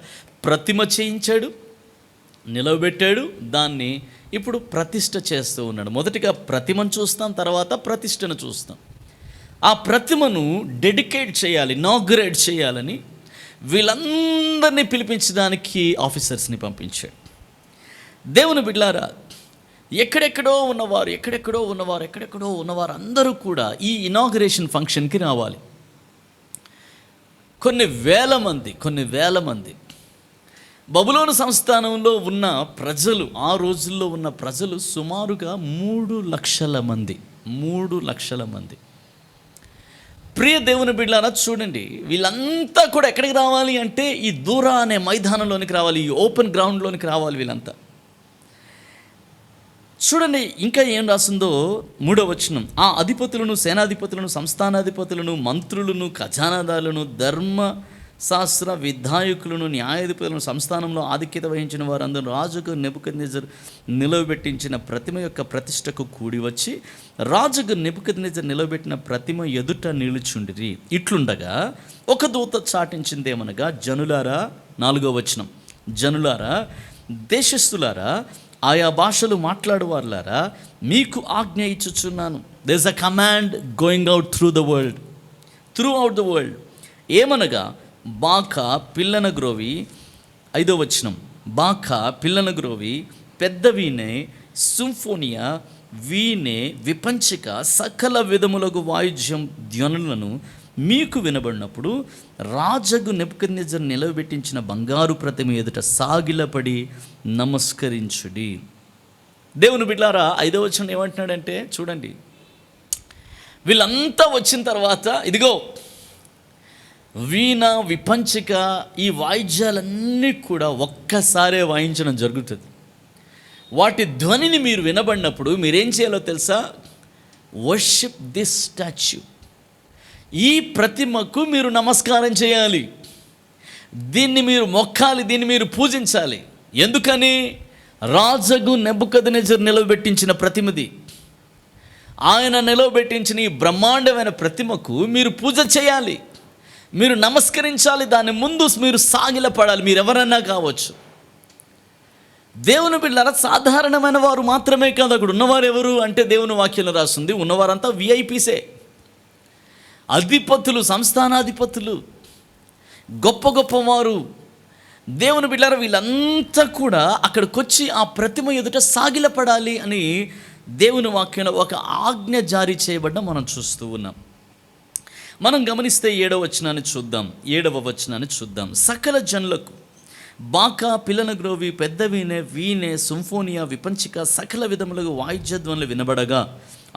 ప్రతిమ చేయించాడు, నిలవబెట్టాడు, దాన్ని ఇప్పుడు ప్రతిష్ట చేస్తూ ఉన్నాడు. మొదటిగా ప్రతిమను చూస్తాం, తర్వాత ప్రతిష్టను చూస్తాం. ఆ ప్రతిమను డెడికేట్ చేయాలి, ఇనాగ్రేట్ చేయాలని వీళ్ళందరినీ పిలిపించడానికి ఆఫీసర్స్ని పంపించాడు. దేవుని బిడ్డలారా, ఎక్కడెక్కడో ఉన్నవారు అందరూ కూడా ఈ ఇనాగ్రేషన్ ఫంక్షన్కి రావాలి. కొన్ని వేల మంది బబులోను సంస్థానంలో ఉన్న ప్రజలు, ఆ రోజుల్లో ఉన్న ప్రజలు సుమారుగా 3 లక్షల మంది. ప్రియ దేవుని బిడ్డలారా, చూడండి, వీళ్ళంతా కూడా ఎక్కడికి రావాలి అంటే ఈ దూరా అనే మైదానంలోనికి రావాలి, ఈ ఓపెన్ గ్రౌండ్లోనికి రావాలి వీళ్ళంతా. చూడండి ఇంకా ఏం రాసిందో 3వ వచనం. ఆ అధిపతులను, సేనాధిపతులను, సంస్థానాధిపతులను, మంత్రులను, ఖజానాదారులను, ధర్మశాస్త్ర విధాయకులను, న్యాయాధిపతులను, సంస్థానంలో ఆధిక్యత వహించిన వారందరూ రాజుకు నెబుకద్నెజరు నిలవబెట్టించిన ప్రతిమ యొక్క ప్రతిష్టకు కూడి వచ్చి రాజుకు నెబుకద్నెజరు నిలవబెట్టిన ప్రతిమ ఎదుట నిలుచుండిరి. ఇట్లుండగా ఒక దూత చాటించిందేమనగా, జనులారా, 4వ వచనం, జనులారా, దేశస్థులారా, ఆయా భాషలు మాట్లాడువారులారా, మీకు ఆజ్ఞ ఇచ్చుచున్నాను. There is a command going out throughout the world. ఏమనగా, బాకా పిల్లన గ్రోవి, 5వ వచనం, బాకా పిల్లన గ్రోవి, పెద్ద వీణే, సింఫోనియా, వీణే, విపంచిక, సకల విధములకు వాయిద్యం ధ్వనులను మీకు వినబడినప్పుడు రాజగు నెబుకద్నెజరు నిలవబెట్టించిన బంగారు ప్రతిమ ఎదుట సాగిలపడి నమస్కరించుడి. దేవుని బిడ్డలారా, 5వ వచనం ఏమంటున్నాడంటే, చూడండి, వీళ్ళంతా వచ్చిన తర్వాత ఇదిగో వీణ, విపంచిక, ఈ వాయిద్యాలన్నీ కూడా ఒక్కసారే వాయించడం జరుగుతుంది. వాటి ధ్వనిని మీరు వినబడినప్పుడు మీరేం చేయాలో తెలుసా? వర్షిప్ దిస్ స్టాచ్యూ, ఈ ప్రతిమకు మీరు నమస్కారం చేయాలి, దీన్ని మీరు మొక్కాలి, దీన్ని మీరు పూజించాలి. ఎందుకని? రాజగు నెబుకద్నెజరు నిలవబెట్టించిన ప్రతిమది. ఆయన నిలవబెట్టించిన ఈ బ్రహ్మాండమైన ప్రతిమకు మీరు పూజ చేయాలి, మీరు నమస్కరించాలి, దాని ముందు మీరు సాగిలపడాలి. మీరు ఎవరన్నా కావచ్చు. దేవుని బిడ్డలారా, సాధారణమైన వారు మాత్రమే కాదు అక్కడ ఉన్నవారు. ఎవరు అంటే దేవుని వాక్యంలో రాస్తుంది, ఉన్నవారంతా విఐపీసే, అధిపతులు, సంస్థానాధిపతులు, గొప్పవారు. దేవుని బిడ్డలారా, వీళ్ళంతా కూడా అక్కడికి వచ్చి ఆ ప్రతిమ ఎదుట సాగిలపడాలి అని దేవుని వాక్యంలో ఒక ఆజ్ఞ జారీ చేయబడ్డం మనం చూస్తూ ఉన్నాం. మనం గమనిస్తే 7వ వచనాన్ని చూద్దాం. సకల జనులకు బాకా పిల్లన గ్రోవి, పెద్ద వీణే, సింఫోనియా, విపంచిక, సకల విధములకు వాయిద్యధ్వనులు వినబడగా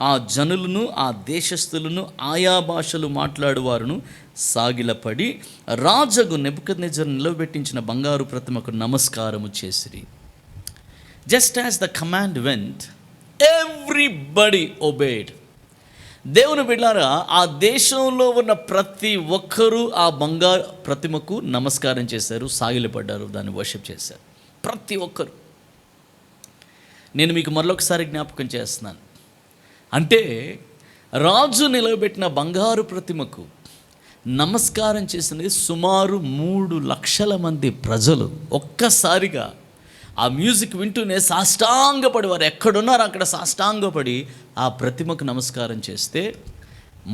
ఆ జనులను, ఆ దేశస్థులను, ఆయా భాషలు మాట్లాడువారును సాగిలపడి రాజగు నెబుకద్నెజరు నిలవబెట్టించిన బంగారు ప్రతిమకు నమస్కారము చేసిరి. Just as the command vent, everybody obeyed. దేవుని బిడ్డలారా, ఆ దేశంలో ఉన్న ప్రతి ఒక్కరూ ఆ బంగారు ప్రతిమకు నమస్కారం చేశారు, సాగిలపడ్డారు, దాన్ని వర్షిప్ చేశారు. ప్రతి ఒక్కరు. నేను మీకు మరొకసారి జ్ఞాపకం చేస్తున్నాను. అంటే రాజు నిలబెట్టిన బంగారు ప్రతిమకు నమస్కారం చేసినది సుమారు 3 లక్షల మంది ప్రజలు. ఒక్కసారిగా ఆ మ్యూజిక్ వింటూనే సాష్టాంగపడి, వారు ఎక్కడున్నారో అక్కడ సాష్టాంగపడి ఆ ప్రతిమకు నమస్కారం చేస్తే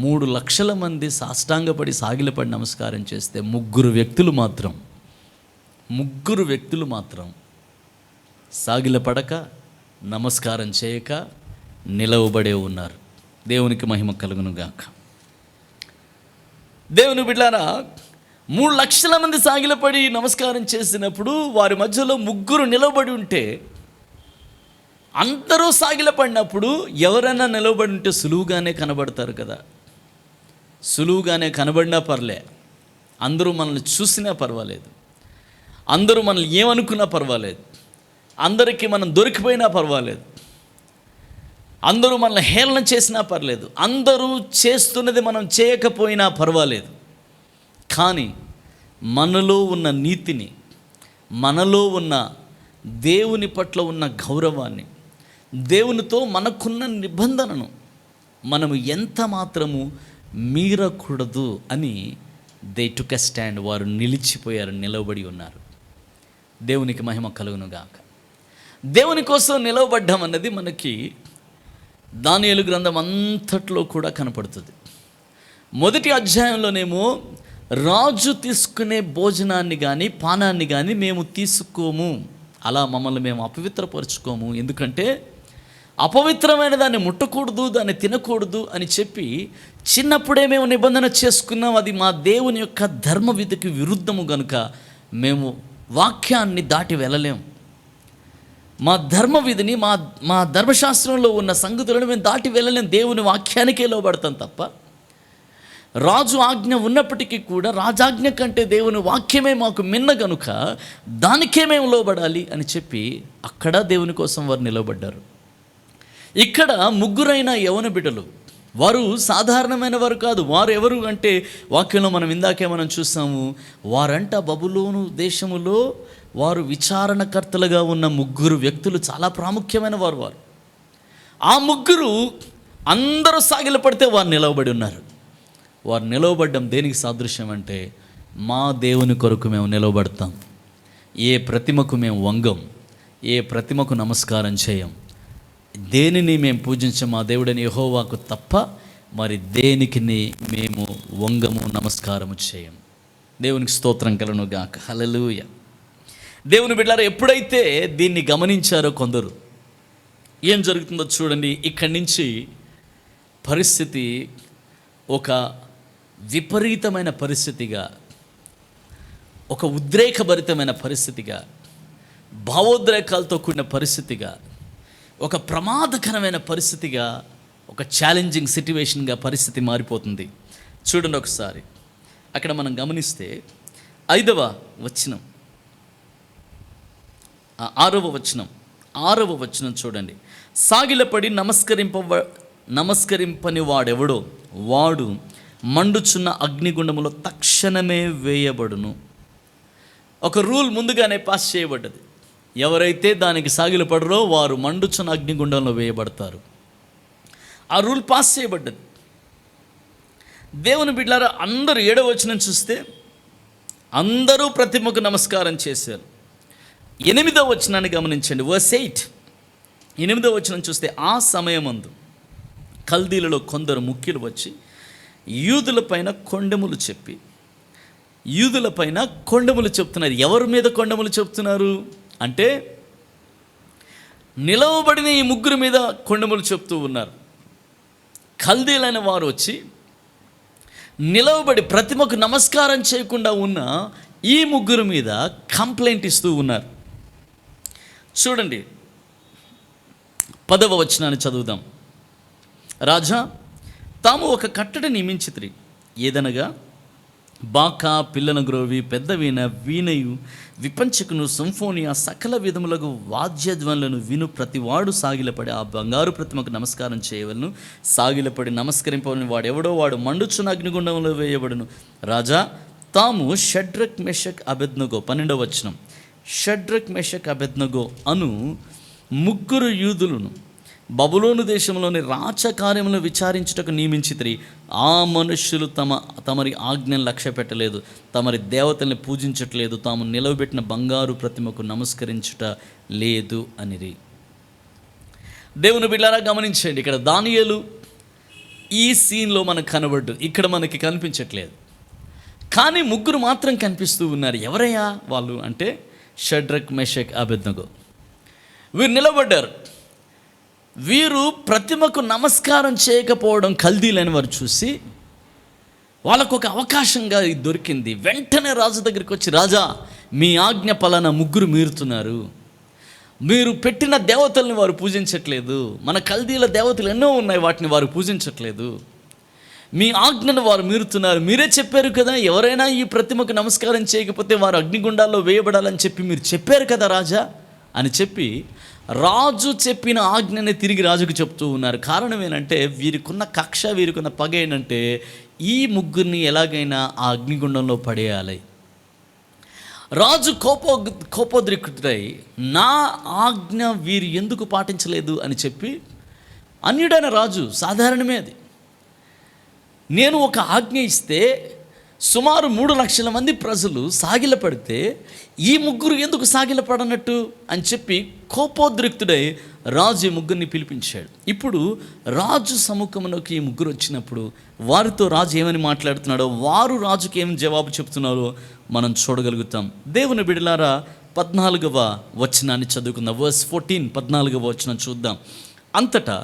3 లక్షల మంది సాష్టాంగపడి సాగిలపడి నమస్కారం చేస్తే ముగ్గురు వ్యక్తులు మాత్రం సాగిలపడక, నమస్కారం చేయక నిలవబడే ఉన్నారు. దేవునికి మహిమ కలుగును గాక. దేవుని బిడ్డలారా, 3 లక్షల మంది సాగిలపడి నమస్కారం చేసినప్పుడు వారి మధ్యలో ముగ్గురు నిలబడి ఉంటే, అందరూ సాగిలపడినప్పుడు ఎవరైనా నిలబడి ఉంటే సులువుగానే కనబడతారు కదా. సులువుగానే కనబడినా పర్లే, అందరూ మనల్ని చూసినా పర్వాలేదు, అందరూ మనల్ని ఏమనుకున్నా పర్వాలేదు, అందరికీ మనం దొరికిపోయినా పర్వాలేదు, అందరూ మనల్ని హేళన చేసినా పర్లేదు, అందరూ చేస్తున్నది మనం చేయకపోయినా పర్వాలేదు. కానీ మనలో ఉన్న నీతిని, మనలో ఉన్న దేవుని పట్ల ఉన్న గౌరవాన్ని, దేవునితో మనకున్న నిబంధనను మనము ఎంత మాత్రము మీరకూడదు అని దే టుక్ ఎ స్టాండ్, వారు నిలిచిపోయారు, నిలవబడి ఉన్నారు. దేవునికి మహిమ కలుగును గాక. దేవుని కోసం నిలవబడ్డం అన్నది మనకి దానియేలు గ్రంథం అంతట్లో కూడా కనపడుతుంది. మొదటి అధ్యాయంలోనేమో రాజు తీసుకునే భోజనాన్ని కానీ పానాన్ని కానీ మేము తీసుకోము, అలా మమ్మల్ని మేము అపవిత్రపరుచుకోము, ఎందుకంటే అపవిత్రమైన దాన్ని ముట్టకూడదు, దాన్ని తినకూడదు అని చెప్పి చిన్నప్పుడే మేము నిబంధన చేసుకున్నాం. అది మా దేవుని యొక్క ధర్మ విధికి విరుద్ధము గనుక మేము వాక్యాన్ని దాటి వెళ్ళలేము. మా ధర్మ విధిని, మా ధర్మశాస్త్రంలో ఉన్న సంగతులను మేము దాటి వెళ్ళలేం. దేవుని వాక్యానికే లోబడతాం తప్ప, రాజు ఆజ్ఞ ఉన్నప్పటికీ కూడా రాజాజ్ఞ కంటే దేవుని వాక్యమే మాకు మిన్న గనుక దానికే మేము లోబడాలి అని చెప్పి అక్కడ దేవుని కోసం వారు నిలబడ్డారు. ఇక్కడ ముగ్గురైన యవన బిడ్డలు, వారు సాధారణమైన వారు కాదు. వారు ఎవరు అంటే వాక్యంలో మనం ఇందాకే మనం చూసాము, వారంట బబులోను దేశములో వారు విచారణకర్తలుగా ఉన్న ముగ్గురు వ్యక్తులు, చాలా ప్రాముఖ్యమైన వారు. ఆ ముగ్గురు అందరూ సాగిలపడితే వారు నిలవబడి ఉన్నారు. వారు నిలవబడ్డం దేనికి సాదృశ్యం అంటే, మా దేవుని కొరకు మేము నిలవబడతాం, ఏ ప్రతిమకు మేము వంగం, ఏ ప్రతిమకు నమస్కారం చేయం, దేనిని మేము పూజించం, మా దేవుడని యెహోవాకు తప్ప మరి దేనికి మేము వంగము, నమస్కారము చేయం. దేవునికి స్తోత్రం కలుగును గాక. హల్లెలూయా. దేవుని బిడ్డలారా, ఎప్పుడైతే దీన్ని గమనించారో కొందరు, ఏం జరుగుతుందో చూడండి. ఇక్కడి నుంచి పరిస్థితి ఒక విపరీతమైన పరిస్థితిగా, ఒక ఉద్రేకభరితమైన పరిస్థితిగా, భావోద్రేకాలతో కూడిన పరిస్థితిగా, ఒక ప్రమాదకరమైన పరిస్థితిగా, ఒక ఛాలెంజింగ్ సిట్యువేషన్గా పరిస్థితి మారిపోతుంది. చూడండి ఒకసారి అక్కడ మనం గమనిస్తే 5వ వచనం, 6వ వచనం చూడండి. సాగిలపడి నమస్కరింపని వాడెవడో వాడు మండుచున్న అగ్నిగుండములో తక్షణమే వేయబడును. ఒక రూల్ ముందుగానే పాస్ చేయబడ్డది. ఎవరైతే దానికి సాగిలపడరో వారు మండుచున్న అగ్నిగుండంలో వేయబడతారు. ఆ రూల్ పాస్ చేయబడ్డది. దేవుని బిడ్డలారా, అందరూ 7వ వచనం చూస్తే అందరూ ప్రతిమకు నమస్కారం చేశారు. 8వ వచనాన్ని గమనించండి, వర్స్ 8. 8వ వచనం చూస్తే, ఆ సమయమందు కల్దీలలో కొందరు ముఖ్యులు వచ్చి యూదులపైన కొండెములు చెప్తున్నారు. ఎవరి మీద కొండెములు చెప్తున్నారు అంటే, నిలవబడిన ఈ ముగ్గురు మీద కొండెములు చెప్తూ ఉన్నారు. కల్దీలైన వారు వచ్చి నిలవబడి ప్రతిమకు నమస్కారం చేయకుండా ఉన్న ఈ ముగ్గురు మీద కంప్లైంట్ ఇస్తూ ఉన్నారు. చూడండి 10వ వచనాన్ని చదువుదాం. రాజా, తాము ఒక కట్టడి నియమించితిరి, ఏదనగా బాకా, పిల్లన గ్రోవి, పెద్ద వీణయు, విపంచకును, సింఫోనియా, సకల విధములకు వాద్యధ్వనులను విను ప్రతివాడు సాగిలపడి ఆ బంగారు ప్రతిమకు నమస్కారం చేయవలను. సాగిలపడి నమస్కరింపవలని వాడెవడో వాడు మండుచున్న అగ్నిగుండంలో వేయబడును. రాజా, తాము షడ్రక్, మెషక్, అబేద్నెగో, 12వ వచనం, షడ్రక్, మెషక్, అబేద్నెగో అను ముగ్గురు యూదులను బబులోను దేశంలోని రాచకార్యములను విచారించుటకు నియమించితిరి. ఆ మనుష్యులు తమరి ఆజ్ఞను లక్ష్య పెట్టలేదు, తమరి దేవతల్ని పూజించట్లేదు, తాము నిలవబెట్టిన బంగారు ప్రతిమకు నమస్కరించుట లేదు అనిరి. దేవుని బిడ్డలారా, గమనించండి, ఇక్కడ దానియేలు ఈ సీన్లో మనకు కనబడ్డు, ఇక్కడ మనకి కనిపించట్లేదు. కానీ ముగ్గురు మాత్రం కనిపిస్తూ ఉన్నారు. ఎవరయ్యా వాళ్ళు అంటే, షడ్రక్, మెషక్, అబేద్నెగో. వీరు నిలబడ్డారు. వీరు ప్రతిమకు నమస్కారం చేయకపోవడం కల్దీలని వారు చూసి వాళ్ళకు ఒక అవకాశంగా దొరికింది. వెంటనే రాజు దగ్గరికి వచ్చి, రాజా, మీ ఆజ్ఞ పలానా ముగ్గురు మీరుతున్నారు, మీరు పెట్టిన దేవతల్ని వారు పూజించట్లేదు, మన కల్దీల దేవతలు ఎన్నో ఉన్నాయి, వాటిని వారు పూజించట్లేదు, మీ ఆజ్ఞను వారు మీరుతున్నారు. మీరే చెప్పారు కదా, ఎవరైనా ఈ ప్రతిమకు నమస్కారం చేయకపోతే వారు అగ్నిగుండాల్లో వేయబడాలని చెప్పి మీరు చెప్పారు కదా రాజా అని చెప్పి రాజు చెప్పిన ఆజ్ఞని తిరిగి రాజుకు చెప్తూ ఉన్నారు. కారణం ఏంటంటే, వీరికున్న కక్ష, వీరికున్న పగ ఏంటంటే, ఈ ముగ్గురిని ఎలాగైనా ఆ అగ్నిగుండంలో పడేయాలి. రాజు కోపోద్రిక్తుడై నా ఆజ్ఞ వీరు ఎందుకు పాటించలేదు అని చెప్పి, అన్యుడైన రాజు, సాధారణమే అది, నేను ఒక ఆజ్ఞ ఇస్తే సుమారు 3 లక్షల మంది ప్రజలు సాగిలపడితే ఈ ముగ్గురు ఎందుకు సాగిలపడనట్టు అని చెప్పి కోపోద్రిక్తుడై రాజు ఈ ముగ్గురిని పిలిపించాడు. ఇప్పుడు రాజు సముఖంలోకి ఈ ముగ్గురు వచ్చినప్పుడు వారితో రాజు ఏమని మాట్లాడుతున్నాడో, వారు రాజుకి ఏం జవాబు చెప్తున్నారో మనం చూడగలుగుతాం. దేవుని బిడ్డలారా, 14వ వచనాన్ని చదువుకుందాం. వర్స్ 14, 14వ వచనం చూద్దాం. అంతటా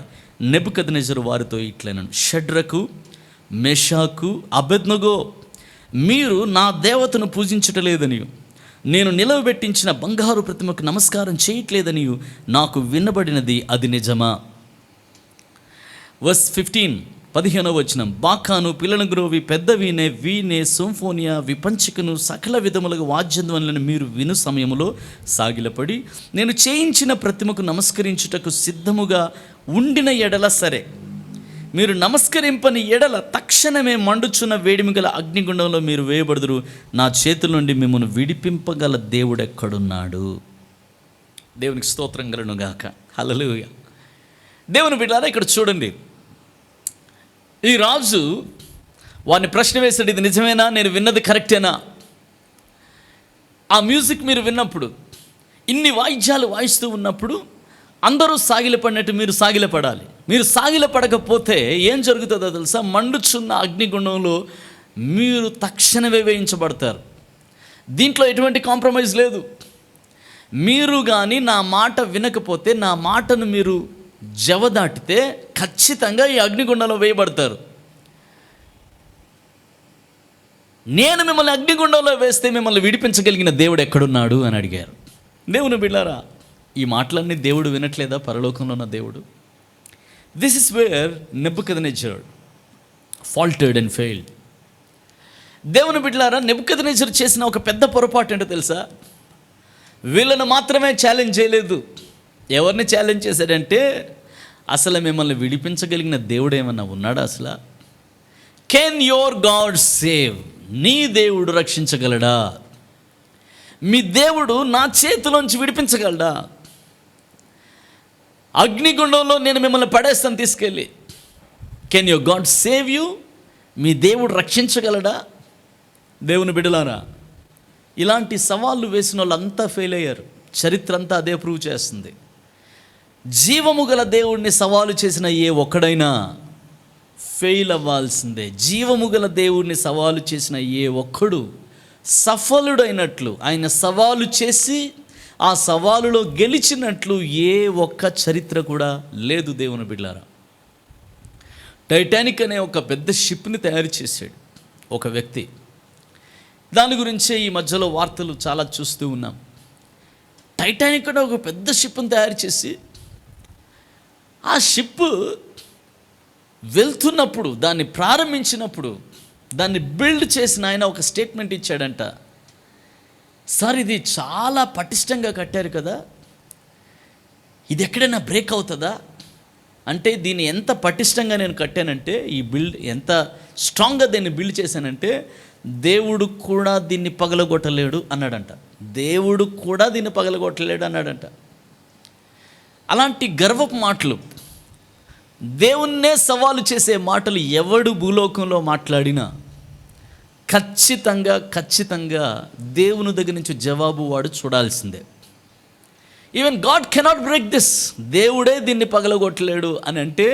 నెబుకద్నెజరు వారితో ఇట్లనెను, షడ్రకు, మెషాకు, అబేద్నెగో, మీరు నా దేవతను పూజించటలేదనియు నేను నిలవబెట్టించిన బంగారు ప్రతిమకు నమస్కారం చేయట్లేదనియు నాకు వినబడినది, అది నిజమా? వర్స్ 15, 15వ వచనం. బాకాను, పిల్లనగ్రోవి, పెద్ద వీణే, సింఫోనియా, విపంచికను, సకల విధములుగా వాద్యధ్వనులను మీరు విను సమయంలో సాగిలపడి నేను చేయించిన ప్రతిమకు నమస్కరించుటకు సిద్ధముగా ఉండిన ఎడల సరే, మీరు నమస్కరింపని ఎడల తక్షణమే మండుచున్న వేడిమి గల అగ్నిగుండంలో మీరు వేయబడుదురు. నా చేతుల నుండి మిమ్మల్ని విడిపింపగల దేవుడు ఎక్కడున్నాడు? దేవునికి స్తోత్రం కలుగును గాక. హల్లెలూయా. దేవుని బిడ్డలారా, ఇక్కడ చూడండి, ఈ రాజు వారిని ప్రశ్న వేశాడు, ఇది నిజమేనా? నేను విన్నది కరెక్టేనా? ఆ మ్యూజిక్ మీరు విన్నప్పుడు, ఇన్ని వాయిద్యాలు వాయిస్తూ ఉన్నప్పుడు అందరూ సాగిలపడినట్టు మీరు సాగిలపడాలి. మీరు సాగిలపడకపోతే ఏం జరుగుతుందో తెలుసా? మండుచున్న అగ్నిగుండంలో మీరు తక్షణమే వేయించబడతారు. దీంట్లో ఎటువంటి కాంప్రమైజ్ లేదు. మీరు కానీ నా మాట వినకపోతే, నా మాటను మీరు జవదాటితే ఖచ్చితంగా ఈ అగ్నిగుండంలో వేయబడతారు. నేను మిమ్మల్ని అగ్నిగుండంలో వేస్తే మిమ్మల్ని విడిపించగలిగిన దేవుడు ఎక్కడున్నాడు అని అడిగారు. దేవుని బిడ్డలారా, ఈ మాటలన్నీ దేవుడు వినట్లేదా? పరలోకంలో ఉన్న దేవుడు. This is where Nebuchadnezzar faulted and failed. దేవుని బిడ్డలారా, నెబుకద్నెజర్ చేసిన ఒక పెద్ద పొరపాటు ఏంటో తెలుసా? వీళ్ళను మాత్రమే ఛాలెంజ్ చేయలేదు. ఎవరిని ఛాలెంజ్ చేశాడంటే, అసలు మిమ్మల్ని విడిపించగలిగిన దేవుడు ఏమన్నా ఉన్నాడా? అసలు కెన్ యువర్ గాడ్ సేవ్? నీ దేవుడు రక్షించగలడా? మీ దేవుడు నా చేతిలోంచి విడిపించగలడా? అగ్నిగుండంలో నేను మిమ్మల్ని పడేస్తాను తీసుకెళ్ళి. Can your God save you? మీ దేవుడు రక్షించగలడా? దేవుని బిడ్డలారా, ఇలాంటి సవాళ్ళు వేసిన వాళ్ళంతా ఫెయిల్ అయ్యారు. చరిత్ర అంతా అదే ప్రూవ్ చేస్తుంది. జీవము గల దేవుడిని సవాలు చేసిన ఏ ఒక్కడైనా ఫెయిల్ అవ్వాల్సిందే. జీవము గల దేవుడిని సవాలు చేసిన ఏ ఒక్కడు సఫలుడైనట్లు, ఆయన సవాలు చేసి ఆ సవాలులో గెలిచినట్లు ఏ ఒక్క చరిత్ర కూడా లేదు. దేవుని బిడ్డలారా, టైటానిక్ అనే ఒక పెద్ద షిప్ని తయారు చేశాడు ఒక వ్యక్తి. దాని గురించే ఈ మధ్యలో వార్తలు చాలా చూస్తూ ఉన్నాం. టైటానిక్ అనే ఒక పెద్ద షిప్ని తయారు చేసి ఆ షిప్ వెళ్తున్నప్పుడు, దాన్ని ప్రారంభించినప్పుడు, దాన్ని బిల్డ్ చేసిన ఆయన ఒక స్టేట్మెంట్ ఇచ్చాడంట. సార్, ఇది చాలా పటిష్టంగా కట్టారు కదా, ఇది ఎక్కడైనా బ్రేక్ అవుతుందా అంటే, దీన్ని ఎంత పటిష్టంగా నేను కట్టానంటే, ఈ బిల్డ్ ఎంత స్ట్రాంగ్గా దీన్ని బిల్డ్ చేశానంటే, దేవుడు కూడా దీన్ని పగలగొట్టలేడు అన్నాడంట. దేవుడు కూడా దీన్ని పగలగొట్టలేడు అన్నాడంట. అలాంటి గర్వపు మాటలు, దేవుణ్ణే సవాలు చేసే మాటలు ఎవడు భూలోకంలో మాట్లాడినా ఖచ్చితంగా దేవుని దగ్గర నుంచి జవాబు వాడు చూడాల్సిందే. Even God cannot break this. దేవుడే దీన్ని పగలగొట్టలేడు అని అంటే,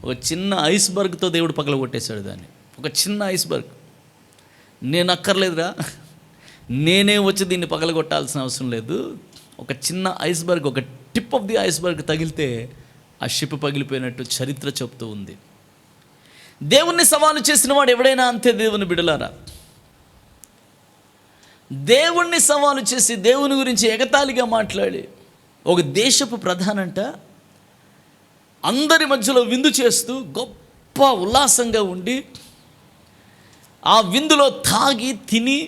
ఒక చిన్న ఐస్బర్గ్తో దేవుడు పగలగొట్టేశాడు దాన్ని. ఒక చిన్న ఐస్బర్గ్. నేను అక్కర్లేదురా, నేనే వచ్చి దీన్ని పగలగొట్టాల్సిన అవసరం లేదు. ఒక చిన్న ఐస్బర్గ్, ఒక టిప్ ఆఫ్ ది ఐస్బర్గ్ తగిలితే ఆ షిప్ పగిలిపోయినట్టు చరిత్ర చెప్తూ ఉంది. దేవుణ్ణి సవాలు చేసిన వాడు ఎవడైనా అంతే. దేవుని బిడలారా, దేవుణ్ణి సవాలు చేసి దేవుని గురించి ఎగతాళిగా మాట్లాడి ఒక దేశపు ప్రధానంట అందరి మధ్యలో విందు చేస్తూ గొప్ప ఉల్లాసంగా ఉండి, ఆ విందులో తాగి తిని,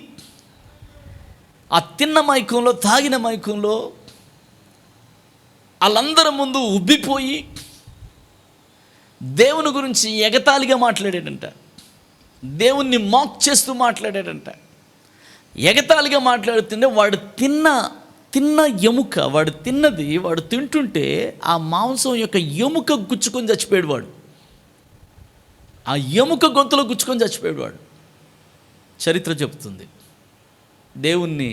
ఆ తిన్న మైకంలో, తాగిన మైకంలో వాళ్ళందరి ముందు ఉబ్బిపోయి దేవుని గురించి ఎగతాళిగా మాట్లాడాడంట. దేవుణ్ణి మాక్ చేస్తూ మాట్లాడాడంట. ఎగతాళిగా మాట్లాడుతుంటే వాడు తిన్న ఎముక, వాడు తిన్నది వాడు తింటుంటే ఆ మాంసం యొక్క ఎముక గుచ్చుకొని చచ్చిపోయాడు వాడు. ఆ ఎముక గొంతులో గుచ్చుకొని చచ్చిపోయాడు వాడు. చరిత్ర చెప్తుంది. దేవుణ్ణి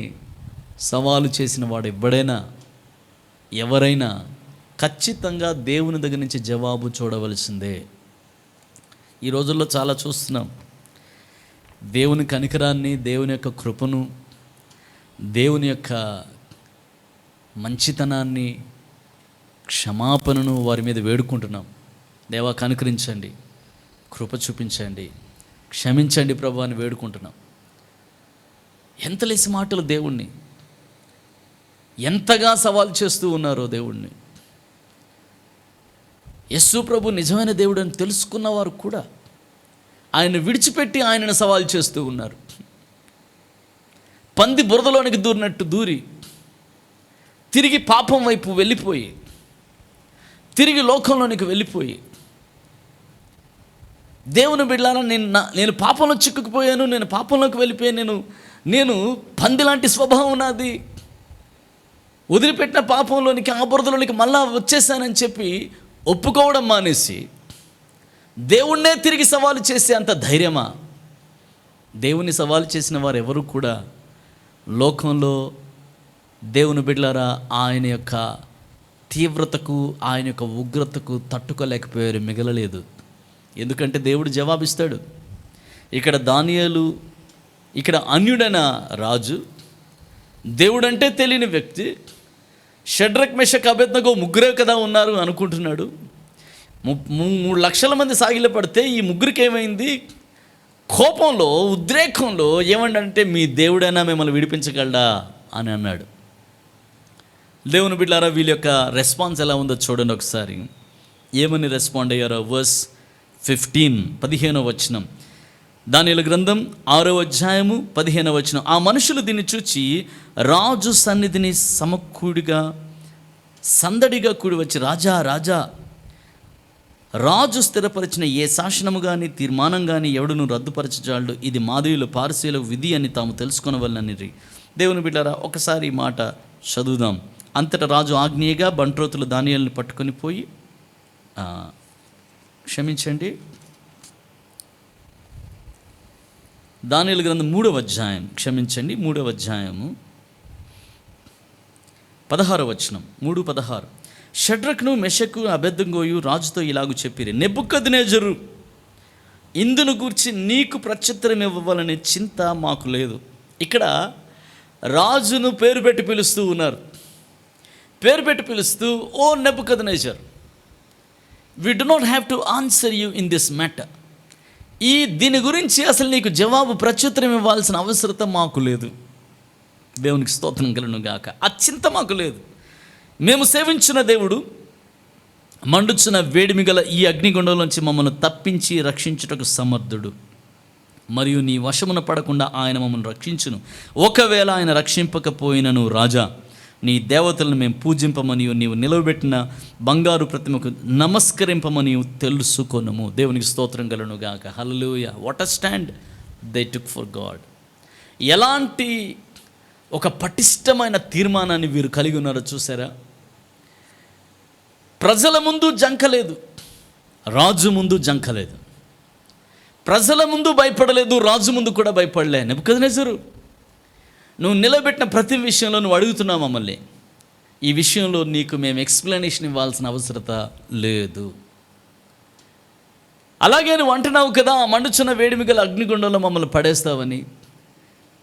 సవాలు చేసిన వాడు ఎవరైనా ఖచ్చితంగా దేవుని దగ్గర నుంచి జవాబు చూడవలసిందే. ఈ రోజుల్లో చాలా చూస్తున్నాం. దేవుని కనికరాన్ని, దేవుని యొక్క కృపను, దేవుని యొక్క మంచితనాన్ని, క్షమాపణను వారి మీద వేడుకుంటున్నాం. దేవా కనుకరించండి, కృప చూపించండి, క్షమించండి ప్రభు అని వేడుకుంటున్నాం. ఎంత లేసి మాటలు దేవుణ్ణి ఎంతగా సవాల్ చేస్తూ ఉన్నారో దేవుణ్ణి. యేసు ప్రభు నిజమైన దేవుడు అని తెలుసుకున్నవారు కూడా ఆయన విడిచిపెట్టి ఆయనను సవాల్ చేస్తూ ఉన్నారు. పంది బురదలోనికి దూరినట్టు దూరి తిరిగి పాపం వైపు వెళ్ళిపోయి, తిరిగి లోకంలోనికి వెళ్ళిపోయి, దేవుని బిడ్డలారా నేను పాపంలో చిక్కుకుపోయాను, నేను పాపంలోకి వెళ్ళిపోయాను, నేను పంది లాంటి స్వభావం నాది, వదిలిపెట్టిన పాపంలోనికి ఆ బురదలోనికి మళ్ళా వచ్చేసానని చెప్పి ఒప్పుకోవడం మానేసి దేవుణ్ణే తిరిగి సవాలు చేసే అంత ధైర్యమా? దేవుని సవాలు చేసిన వారు ఎవరు కూడా లోకంలో దేవుని బిడ్డలారా ఆయన యొక్క తీవ్రతకు, ఆయన యొక్క ఉగ్రతకు తట్టుకోలేకపోయారు, మిగలలేదు. ఎందుకంటే దేవుడు జవాబిస్తాడు. ఇక్కడ దానియేలు, ఇక్కడ అన్యుడైన రాజు, దేవుడంటే తెలియని వ్యక్తి, షడ్రక్ మెషక్ అబేద్నగో ముగ్గురే కదా ఉన్నారు అనుకుంటున్నాడు. 3 లక్షల మంది సాగిలపడితే ఈ ముగ్గురికి ఏమైంది? కోపంలో, ఉద్రేకంలో ఏమంటే మీ దేవుడైనా మిమ్మల్ని విడిపించగలడా అని అన్నాడు. దేవుని బిడ్డలారా, వీళ్ళ యొక్క రెస్పాన్స్ ఎలా ఉందో చూడండి ఒకసారి. ఏమని రెస్పాండ్ అయ్యారో. వర్స్ 15వ వచనం, దానియేలు గ్రంథం 6వ అధ్యాయము 15వ వచనం. ఆ మనుషులు దీన్ని చూచి రాజు సన్నిధిని సందడిగా కూడి వచ్చి, రాజా రాజా, రాజు స్థిరపరిచిన ఏ శాసనము కానీ తీర్మానం కానీ ఎవడును రద్దుపరచజాలడు, ఇది మాదీయుల పారసీయుల విధి అని తాము తెలుసుకొనవలనని. దేవుని బిడ్డలారా, ఒకసారి ఈ మాట చదువుదాం. అంతటా రాజు ఆజ్ఞేయగా బంట్రోతులు దానియేలుని పట్టుకొని పోయి, క్షమించండి, దానియేలు గ్రంథం 3వ అధ్యాయం, 3వ అధ్యాయము 16వ వచనం, 3:16. షడ్రక్ను మెషకు అబేద్నెగోయు రాజుతో ఇలాగు చెప్పిరి, నెబుకద్నెజరు, ఇందును గూర్చి నీకు ప్రత్యుత్తరం ఇవ్వాలనే చింత మాకు లేదు. ఇక్కడ రాజును పేరు పెట్టి పిలుస్తూ ఉన్నారు. పేరు పెట్టి పిలుస్తూ, ఓ Nebuchadnezzar, we do not have to answer you in this matter. దీని గురించి అసలు నీకు జవాబు, ప్రత్యుత్తరం ఇవ్వాల్సిన అవసరత మాకు లేదు. దేవునికి స్తోత్రం కలుగును గాక. ఆ చింత మాకు లేదు. మేము సేవించిన దేవుడు మండుచున్న వేడిమిగల ఈ అగ్నిగుండంలోంచి మమ్మల్ని తప్పించి రక్షించుటకు సమర్థుడు, మరియు నీ వశమున పడకుండా ఆయన మమ్మల్ని రక్షించును. ఒకవేళ ఆయన రక్షింపకపోయినను రాజా, నీ దేవతలను మేము పూజింపమనియు నీవు నిలవబెట్టిన బంగారు ప్రతిమకు నమస్కరింపమని తెలుసుకొనుము. దేవునికి స్తోత్రం కలుగును గాక. Hallelujah. What a stand they took for God. ఎలాంటి ఒక పటిష్టమైన తీర్మానాన్ని వీరు కలిగి ఉన్నారో చూసారా? ప్రజల ముందు జంకలేదు, రాజు ముందు జంకలేదు. ప్రజల ముందు భయపడలేదు, రాజు ముందు కూడా భయపడలే. నెబుకద్నెజరు, నువ్వు నిలబెట్టిన ప్రతి విషయంలో నువ్వు అడుగుతున్నావు మమ్మల్ని, ఈ విషయంలో నీకు మేము ఎక్స్ప్లెనేషన్ ఇవ్వాల్సిన అవసరత లేదు. అలాగే నువ్వు అంటున్నావు కదా, మండుచున్న వేడిమిగల అగ్నిగుండంలో మమ్మల్ని పడేస్తావని,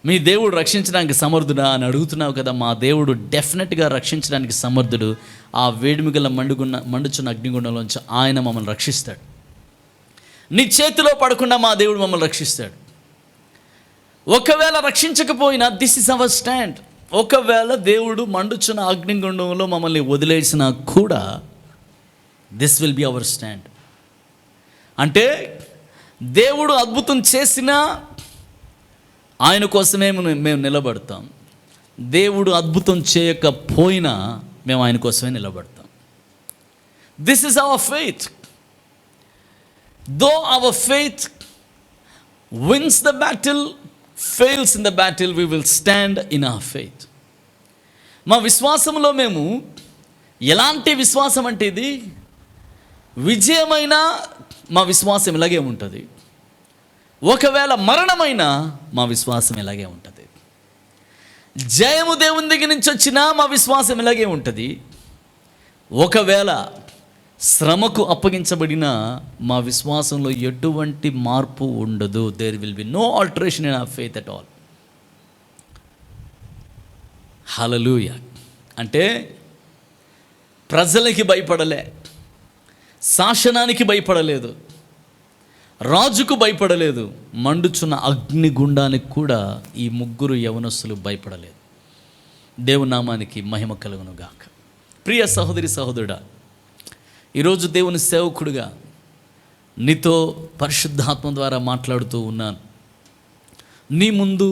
మీ దేవుడు రక్షించడానికి సమర్థుడా అని అడుగుతున్నావు కదా. మా దేవుడు డెఫినెట్గా రక్షించడానికి సమర్థుడు. ఆ వేడిమిగల మండుచున్న అగ్నిగుండంలోంచి ఆయన మమ్మల్ని రక్షిస్తాడు. నీ చేతిలో పడకుండా మా దేవుడు మమ్మల్ని రక్షిస్తాడు. ఒకవేళ రక్షించకపోయినా దిస్ ఇస్ అవర్ స్టాండ్. ఒకవేళ దేవుడు మండుచున్న అగ్నిగుండంలో మమ్మల్ని వదిలేసినా కూడా this will be our stand. అంటే దేవుడు అద్భుతం చేసినా ఆయన కోసమే మేము నిలబడతాం. దేవుడు అద్భుతం చేయకపోయినా మేము ఆయన కోసమే నిలబడతాం. This is our faith. Though our faith wins the battle, fails in the battle, we will stand in our faith. మా విశ్వాసంలో మేము ఎలాంటి విశ్వాసం అంటే ఇది, విజయమైన మా విశ్వాసం ఇలాగే ఉంటుంది. ఒకవేళ మరణమైన మా విశ్వాసం ఇలాగే ఉంటుంది. జయము దేవుని దగ్గర నుంచి వచ్చినా మా విశ్వాసం ఇలాగే ఉంటుంది. ఒకవేళ శ్రమకు అప్పగించబడిన మా విశ్వాసంలో ఎటువంటి మార్పు ఉండదు. There will be no alteration in our faith at all. Hallelujah. అంటే ప్రజలకి భయపడలే, శాసనానికి భయపడలేదు, రాజుకు భయపడలేదు, మండుచున్న అగ్నిగుండానికి కూడా ఈ ముగ్గురు యవనస్తులు భయపడలేదు. దేవుని నామానికి మహిమ కలుగును గాక. ప్రియ సహోదరి సహోదరుడా, ఈరోజు దేవుని సేవకుడిగా నీతో పరిశుద్ధాత్మ ద్వారా మాట్లాడుతూ ఉన్నాను. నీ ముందు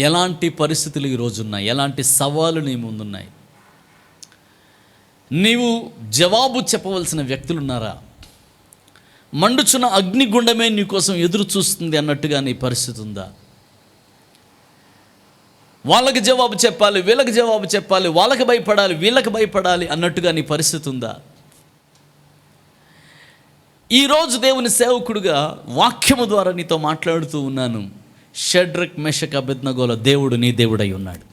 ఎలాంటి పరిస్థితులు ఈరోజు ఉన్నాయి, ఎలాంటి సవాళ్ళు నీ ముందున్నాయి, నీవు జవాబు చెప్పవలసిన వ్యక్తులు ఉన్నారా? మండుచున్న అగ్నిగుండమే నీ కోసం ఎదురు చూస్తుంది అన్నట్టుగా నీ పరిస్థితి ఉందా? వాళ్ళకి జవాబు చెప్పాలి, వీళ్ళకి జవాబు చెప్పాలి, వాళ్ళకి భయపడాలి, వీళ్ళకి భయపడాలి అన్నట్టుగా నీ పరిస్థితి ఉందా? ఈరోజు దేవుని సేవకుడుగా వాక్యము ద్వారా నీతో మాట్లాడుతూ ఉన్నాను. షడ్రక్ మెషక్ అబేద్నెగోల దేవుడు నీ దేవుడై ఉన్నాడు.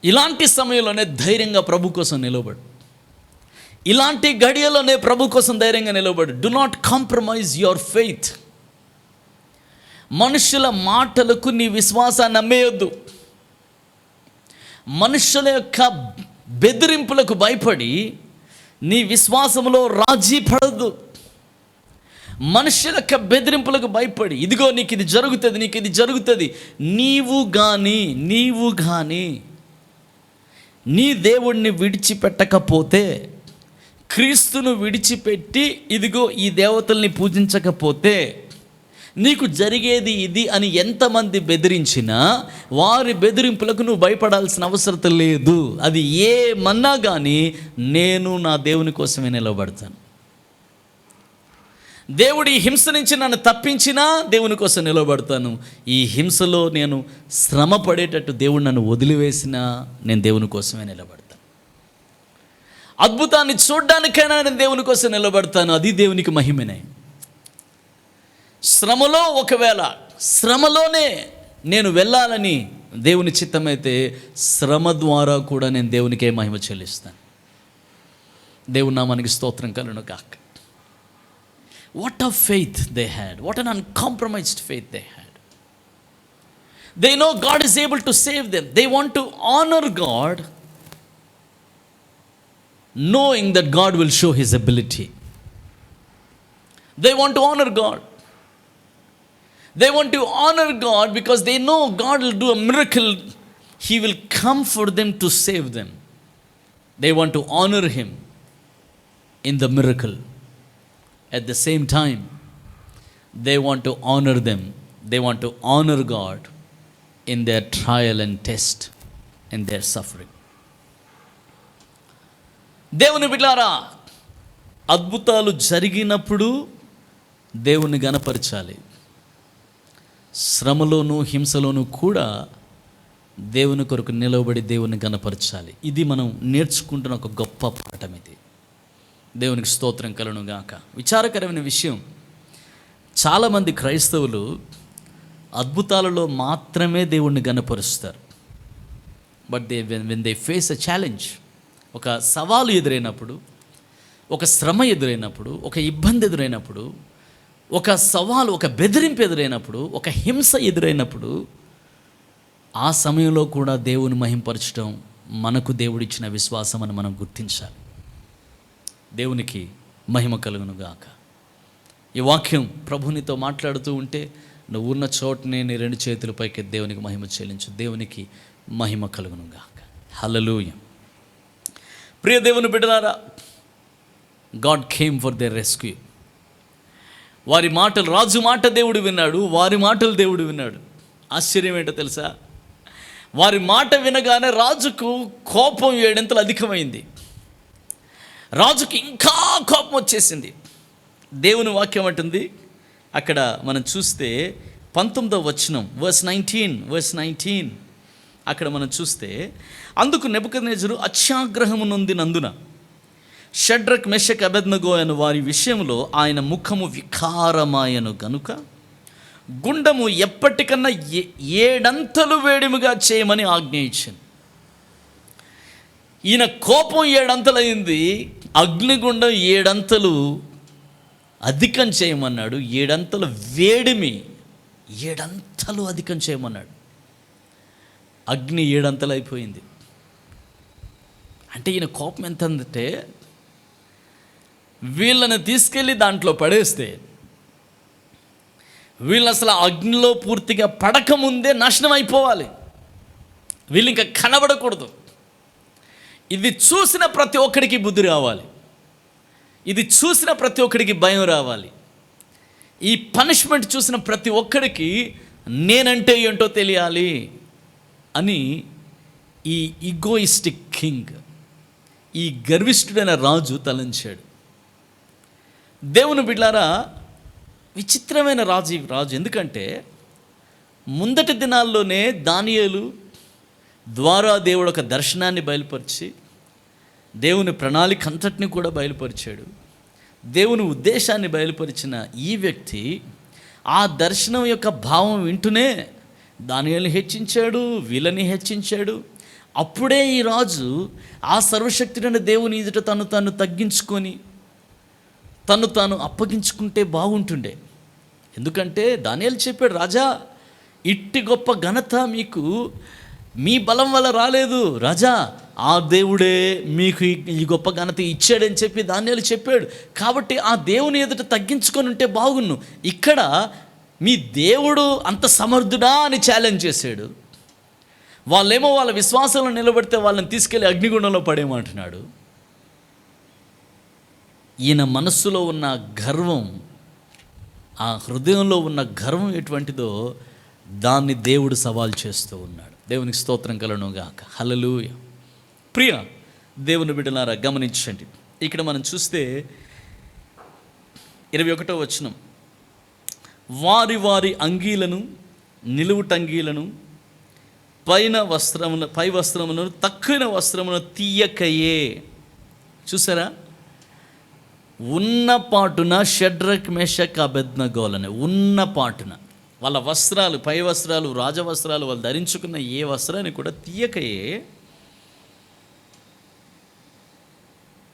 ఇలాంటి సమయంలోనే ధైర్యంగా ప్రభు కోసం నిలబడు. ఇలాంటి గడియలోనే ప్రభు కోసం ధైర్యంగా నిలబడు. Do not compromise your faith. మనుషుల మాటలకు నీ విశ్వాసాన్ని అమ్మేయొద్దు. మనుషుల యొక్క బెదిరింపులకు భయపడి నీ విశ్వాసంలో రాజీ పడద్దు. మనుషుల యొక్క బెదిరింపులకు భయపడి ఇదిగో నీకు ఇది జరుగుతుంది, నీకు ఇది జరుగుతుంది, నీవు కానీ నీ దేవుణ్ణి విడిచిపెట్టకపోతే, క్రీస్తును విడిచిపెట్టి ఇదిగో ఈ దేవతల్ని పూజించకపోతే నీకు జరిగేది ఇది అని ఎంతమంది బెదిరించినా వారి బెదిరింపులకు నువ్వు భయపడాల్సిన అవసరం లేదు. అది ఏమన్నా కానీ నేను నా దేవుని కోసమే నిలబడతాను. దేవుడు ఈ హింస నుంచి నన్ను తప్పించినా దేవుని కోసం నిలబడతాను. ఈ హింసలో నేను శ్రమ పడేటట్టు దేవుడు నన్ను వదిలివేసినా నేను దేవుని కోసమే నిలబడతాను. అద్భుతాన్ని చూడ్డానికైనా నేను దేవుని కోసం నిలబడతాను. అది దేవునికి మహిమనే. శ్రమలో ఒకవేళ శ్రమలోనే నేను వెళ్ళాలని దేవుని చిత్తమైతే శ్రమ ద్వారా కూడా నేను దేవునికే మహిమ చెల్లిస్తాను. దేవుని నామానికి స్తోత్రం కలుగును గాక. What a faith they had. What an uncompromised faith they had. They know God is able to save them. They want to honor God, knowing that God will show His ability. They want to honor God. They want to honor God because they know God will do a miracle. He will come for them to save them. They want to honor Him in the miracle. At the same time, they want to honor them. They want to honor God in their trial and test, in their suffering. దేవుని బిడ్డలారా, అద్భుతాలు జరిగినప్పుడు దేవుని గణపరచాలి. శ్రమలోను హింసలోను కూడా దేవుని కొరకు నిలవబడి దేవుని గణపరచాలి. ఇది మనం నేర్చుకుంటున్న ఒక గొప్ప పాఠం. ఇది దేవునికి స్తోత్రం కలుగును గాక. విచారకరమైన విషయం, చాలామంది క్రైస్తవులు అద్భుతాలలో మాత్రమే దేవుణ్ణి గణపరుస్తారు. But when they face a challenge, ఒక సవాలు ఎదురైనప్పుడు, ఒక శ్రమ ఎదురైనప్పుడు, ఒక ఇబ్బంది ఎదురైనప్పుడు, ఒక సవాలు, ఒక బెదిరింపు ఎదురైనప్పుడు, ఒక హింస ఎదురైనప్పుడు, ఆ సమయంలో కూడా దేవుని మహింపరచడం మనకు దేవుడిచ్చిన విశ్వాసం అని మనం గుర్తించాలి. దేవునికి మహిమ కలుగును గాక. ఈ వాక్యం ప్రభునితో మాట్లాడుతూ ఉంటే నువ్వు ఉన్న చోటనే నీ రెండు చేతుల పైకి దేవునికి మహిమ చెల్లించు. దేవునికి మహిమ కలుగును గాక. హల్లెలూయా. ప్రియ దేవుని బిడ్డలారా, God came for their rescue. వారి మాటలు, రాజు మాట దేవుడు విన్నాడు, వారి మాటలు దేవుడు విన్నాడు. ఆశ్చర్యం ఏంటో తెలుసా? వారి మాట వినగానే రాజుకు కోపం 7 అంతలు అధికమైంది. రాజుకి ఇంకా కోపం వచ్చేసింది. దేవుని వాక్యం అంటుంది, అక్కడ మనం చూస్తే 19వ వచనం, వర్స్ 19 అక్కడ మనం చూస్తే, అందుకు నెబుకద్నెజరు అత్యాగ్రహము నొందినందున షడ్రక్ మెషక్ అబేద్నెగో అను వారి విషయంలో ఆయన ముఖము వికారమాయను గనుక గుండము ఎప్పటికన్నా 7 వేడిమిగా చేయమని ఆజ్ఞ ఇచ్చింది. ఈయన కోపం 7 అయింది, అగ్నిగుండం 7 అధికం చేయమన్నాడు. 7 వేడిమి 7 అధికం చేయమన్నాడు. అగ్ని 7 అయిపోయింది. అంటే ఈయన కోపం ఎంత అంటే, వీళ్ళని తీసుకెళ్ళి దాంట్లో పడేస్తే వీళ్ళు అసలు అగ్నిలో పూర్తిగా పడకముందే నాశనం అయిపోవాలి, వీళ్ళు ఇంకా కనబడకూడదు. ఇది చూసిన ప్రతి ఒక్కడికి బుద్ధి రావాలి, ఇది చూసిన ప్రతి ఒక్కడికి భయం రావాలి, ఈ పనిష్మెంట్ చూసిన ప్రతి ఒక్కడికి నేనంటే ఏంటో తెలియాలి అని ఈ ఈగోయిస్టిక్ కింగ్, ఈ గర్విష్ఠుడైన రాజు తలంచాడు. దేవుని బిడ్డలారా, విచిత్రమైన రాజు. ఎందుకంటే ముందటి దినాల్లోనే దానియేలు ద్వారా దేవుడు ఒక దర్శనాన్ని బయలుపరిచి దేవుని ప్రణాళిక అంతటిని కూడా బయలుపరిచాడు. దేవుని ఉద్దేశాన్ని బయలుపరిచిన ఈ వ్యక్తి ఆ దర్శనం యొక్క భావం వింటూనే దానియేలుని హెచ్చించాడు, వీళ్ళని హెచ్చించాడు. అప్పుడే ఈ రాజు ఆ సర్వశక్తుడైన దేవుని ఎదుట తను తగ్గించుకొని తను అప్పగించుకుంటే బాగుంటుండే. ఎందుకంటే దానియేలు చెప్పాడు, రాజా ఇట్టి గొప్ప ఘనత మీకు మీ బలం వల్ల రాలేదు రాజా, ఆ దేవుడే మీకు ఈ గొప్ప ఘనత ఇచ్చాడని చెప్పి దానియేలు చెప్పాడు. కాబట్టి ఆ దేవుని ఎదుట తగ్గించుకొని ఉంటే బాగున్ను. ఇక్కడ మీ దేవుడు అంత సమర్థుడా అని ఛాలెంజ్ చేశాడు. వాళ్ళేమో వాళ్ళ విశ్వాసంలో నిలబడితే వాళ్ళని తీసుకెళ్ళి అగ్నిగుండంలో పడేయమంటున్నాడు. ఈయన మనస్సులో ఉన్న గర్వం, ఆ హృదయంలో ఉన్న గర్వం ఎటువంటిదో దాన్ని దేవుడు సవాల్ చేస్తూ ఉన్నాడు. దేవునికి స్తోత్రం కలుగును గాక. హల్లెలూయా. ప్రియ దేవుని బిడ్డలారా, గమనించండి. ఇక్కడ మనం చూస్తే 21వ వచనం, వారి వారి అంగీలను నిలువుటంగీలను పై వస్త్రములను తక్కువ వస్త్రమును తీయకయే. చూసారా, ఉన్న పాటున షడ్రక్ మెషక్ అబేద్నెగోలని ఉన్న పాటున వాళ్ళ వస్త్రాలు, పై వస్త్రాలు, రాజవస్త్రాలు వాళ్ళు ధరించుకున్న ఏ వస్త్రాన్ని కూడా తీయకయే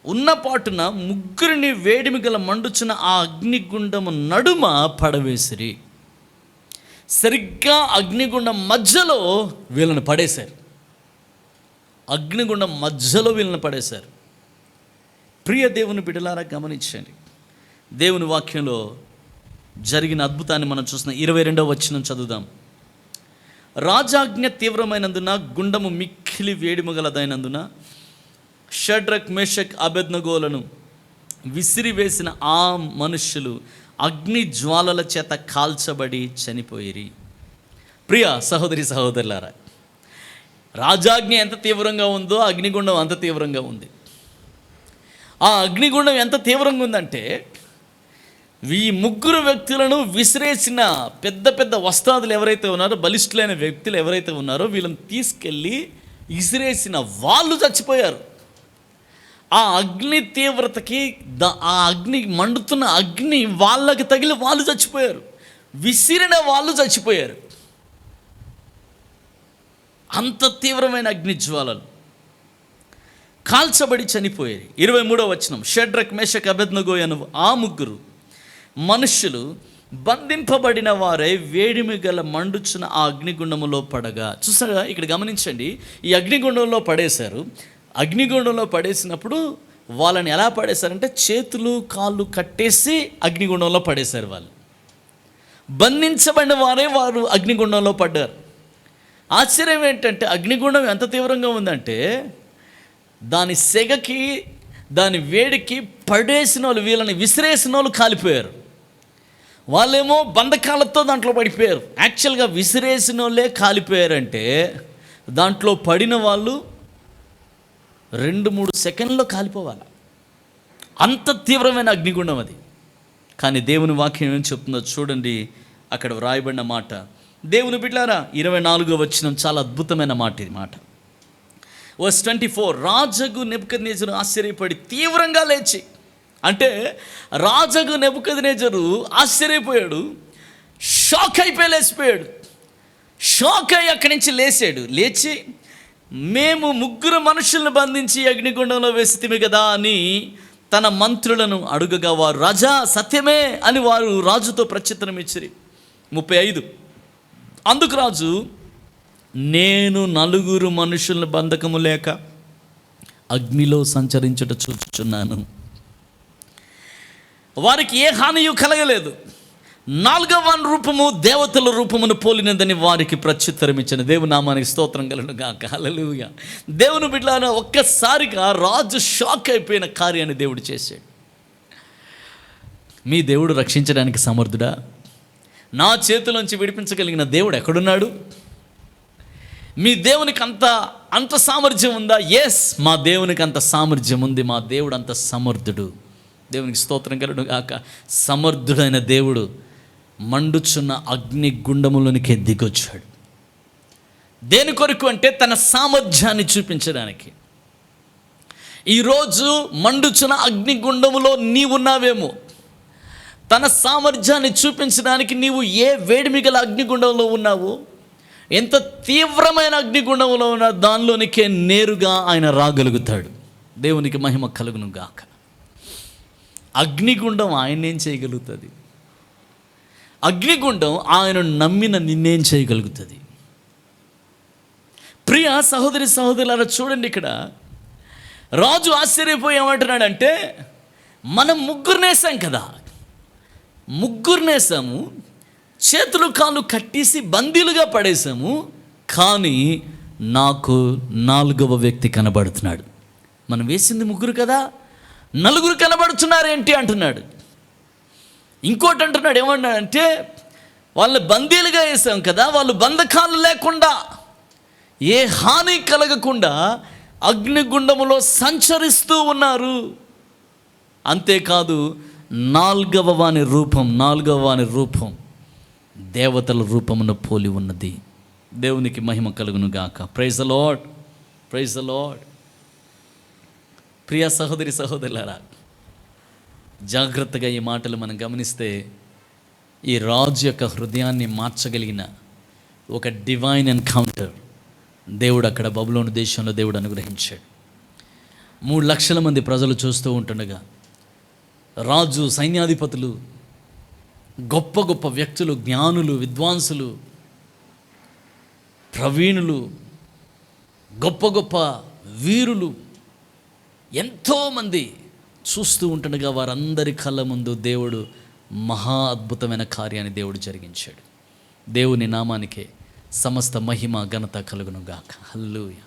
ఉన్న పాటున ముగ్గురిని వేడిమి గల మండుచున్న ఆ అగ్నిగుండము నడుమ పడవేసిరి. సరిగ్గా అగ్నిగుండం మధ్యలో వీళ్ళని పడేశారు. అగ్నిగుండం మధ్యలో వీళ్ళని పడేశారు. ప్రియ దేవుని బిడ్డలారా, గమనించండి. దేవుని వాక్యంలో జరిగిన అద్భుతాన్ని మనం చూసిన 22వ వచనం చదువుదాం. రాజాజ్ఞ తీవ్రమైనందున గుండము మిక్కిలి వేడిమగలదైనందున షడ్రక్ మెషక్ అబేద్నెగోలను విసిరివేసిన ఆ మనుష్యులు అగ్ని జ్వాలల చేత కాల్చబడి చనిపోయిరి. ప్రియ సహోదరి సహోదరులారా, రాజాజ్ఞ ఎంత తీవ్రంగా ఉందో అగ్నిగుండం అంత తీవ్రంగా ఉంది. ఆ అగ్నిగుండం ఎంత తీవ్రంగా ఉందంటే, ఈ ముగ్గురు వ్యక్తులను విసిరేసిన పెద్ద పెద్ద వస్తాదులు ఎవరైతే ఉన్నారో, బలిష్ఠులైన వ్యక్తులు ఎవరైతే ఉన్నారో, వీళ్ళని తీసుకెళ్ళి విసిరేసిన వాళ్ళు చచ్చిపోయారు. ఆ అగ్ని తీవ్రతకి, ఆ అగ్ని మండుతున్న అగ్ని వాళ్ళకి తగిలి వాళ్ళు చచ్చిపోయారు. విసిరిన వాళ్ళు చచ్చిపోయారు. అంత తీవ్రమైన అగ్ని జ్వాలలు, కాల్చబడి చనిపోయారు. 23వ వచనం, షడ్రక్ మెషక్ అబేద్నెగో అను ఆ ముగ్గురు మనుష్యులు బంధింపబడిన వారై వేడిమి గల మండుచున్న ఆ అగ్నిగుండములో పడగా. చూసారా, ఇక్కడ గమనించండి. ఈ అగ్నిగుండంలో పడేశారు. అగ్నిగుండంలో పడేసినప్పుడు వాళ్ళని ఎలా పడేశారంటే, చేతులు కాళ్ళు కట్టేసి అగ్నిగుండంలో పడేశారు. వాళ్ళు బంధించబడిన వారు అగ్నిగుండంలో పడ్డారు. ఆశ్చర్యం ఏంటంటే, అగ్నిగుండం ఎంత తీవ్రంగా ఉందంటే, దాని సెగకి, దాని వేడికి పడేసిన వాళ్ళు, వీళ్ళని విసిరేసిన వాళ్ళు కాలిపోయారు. వాళ్ళేమో బంధకాలతో దాంట్లో పడిపోయారు. యాక్చువల్గా విసిరేసిన వాళ్ళే కాలిపోయారంటే, దాంట్లో పడిన వాళ్ళు 2-3 సెకండ్లో కాలిపోవాలి. అంత తీవ్రమైన అగ్నిగుండం అది. కానీ దేవుని వాక్యం ఏం చెప్తుందో చూడండి. అక్కడ వ్రాయబడిన మాట, దేవుని బిడ్డలారా, 24వ వచనం చాలా అద్భుతమైన మాట. ఇది మాట, వర్స్ 24, రాజగు నెబుకద్నెజరు ఆశ్చర్యపడి తీవ్రంగా లేచి, అంటే రాజగు నెబుకద్నెజరు ఆశ్చర్యపోయాడు, షాక్ అయిపోయి లేచిపోయాడు. షాక్ అయ్యి అక్కడి నుంచి లేచి మేము 3 మనుషులను బంధించి అగ్నిగుండంలో వేసితిమి కదా అని తన మంత్రులను అడుగగా వారు రాజా సత్యమే అని వారు రాజుతో ప్రత్యుత్తరం ఇచ్చిరి. 35, అందుకు రాజు నేను 4 మనుషులను బంధకము లేక అగ్నిలో సంచరించుట చూచుచున్నాను, వారికి ఏ హానియు కలగలేదు, 4వ రూపము దేవతల రూపమును పోలినదని వారికి ప్రత్యుత్తరం ఇచ్చిన. దేవుని నామానికి స్తోత్రం కలుగును గాక. హల్లెలూయా. దేవుని బిడ్డలారా, ఒక్కసారిగా రాజు షాక్ అయిపోయిన కార్యాన్ని దేవుడు చేశాడు. మీ దేవుడు రక్షించడానికి సమర్థుడా? నా చేతిలోంచి విడిపించగలిగిన దేవుడు ఎక్కడున్నాడు? మీ దేవునికి అంత సామర్థ్యం ఉందా? ఎస్, మా దేవునికి అంత సామర్థ్యం ఉంది. మా దేవుడు అంత సమర్థుడు. దేవునికి స్తోత్రం కలుగును గాక. సమర్థుడైన దేవుడు మండుచున్న అగ్ని గుండములోనికి దిగొచ్చాడు. దేని కొరకు అంటే తన సామర్థ్యాన్ని చూపించడానికి. ఈరోజు మండుచున్న అగ్నిగుండములో నీవున్నావేమో, తన సామర్థ్యాన్ని చూపించడానికి నీవు ఏ వేడిమిగల అగ్నిగుండంలో ఉన్నావో, ఎంత తీవ్రమైన అగ్నిగుండంలో ఉన్నా దానిలోనికే నేరుగా ఆయన రాగలుగుతాడు. దేవునికి మహిమ కలుగును గాక. అగ్నిగుండం ఆయన ఏం చేయగలుగుతుంది? అగ్నిగుండం ఆయన నమ్మిన నిన్నేం చేయగలుగుతుంది? ప్రియ సహోదరి సహోదరులారా, చూడండి, ఇక్కడ రాజు ఆశ్చర్యపోయి ఏమంటున్నాడంటే, మనం 3 నేసాం కదా, 3 నేసాము, చేతులు కాళ్ళు కట్టేసి బందీలుగా పడేసాము, కానీ నాకు 4వ వ్యక్తి కనబడుతున్నాడు. మనం వేసింది 3 కదా, 4 కనబడుతున్నారు ఏంటి అంటున్నాడు. ఇంకోటి అంటున్నాడు, ఏమన్నాడంటే, వాళ్ళు బందీలుగా వేసాం కదా, వాళ్ళు బంధకాలు లేకుండా ఏ హాని కలగకుండా అగ్నిగుండములో సంచరిస్తూ ఉన్నారు. అంతేకాదు 4వ వాని రూపం దేవతల రూపమును పోలి ఉన్నది. దేవునికి మహిమ కలుగును గాక. Praise the Lord, praise the Lord. ప్రియ సహోదరి సహోదరులారా, జాగ్రత్తగా ఈ మాటలు మనం గమనిస్తే ఈ రాజు యొక్క హృదయాన్ని మార్చగలిగిన ఒక డివైన్ ఎన్కౌంటర్ దేవుడు అక్కడ బబులోను దేశంలో దేవుడు అనుగ్రహించాడు. 3 లక్షల మంది ప్రజలు చూస్తూ ఉంటుండగా రాజు, సైన్యాధిపతులు, గొప్ప గొప్ప వ్యక్తులు, జ్ఞానులు, విద్వాంసులు, ప్రవీణులు, గొప్ప గొప్ప వీరులు ఎంతోమంది చూస్తూ ఉంటుండగా వారందరి కళ్ళ ముందు దేవుడు మహా అద్భుతమైన కార్యాన్ని దేవుడు జరిగించాడు. దేవుని నామానికే సమస్త మహిమ ఘనత కలుగును గాక. హల్లెలూయా.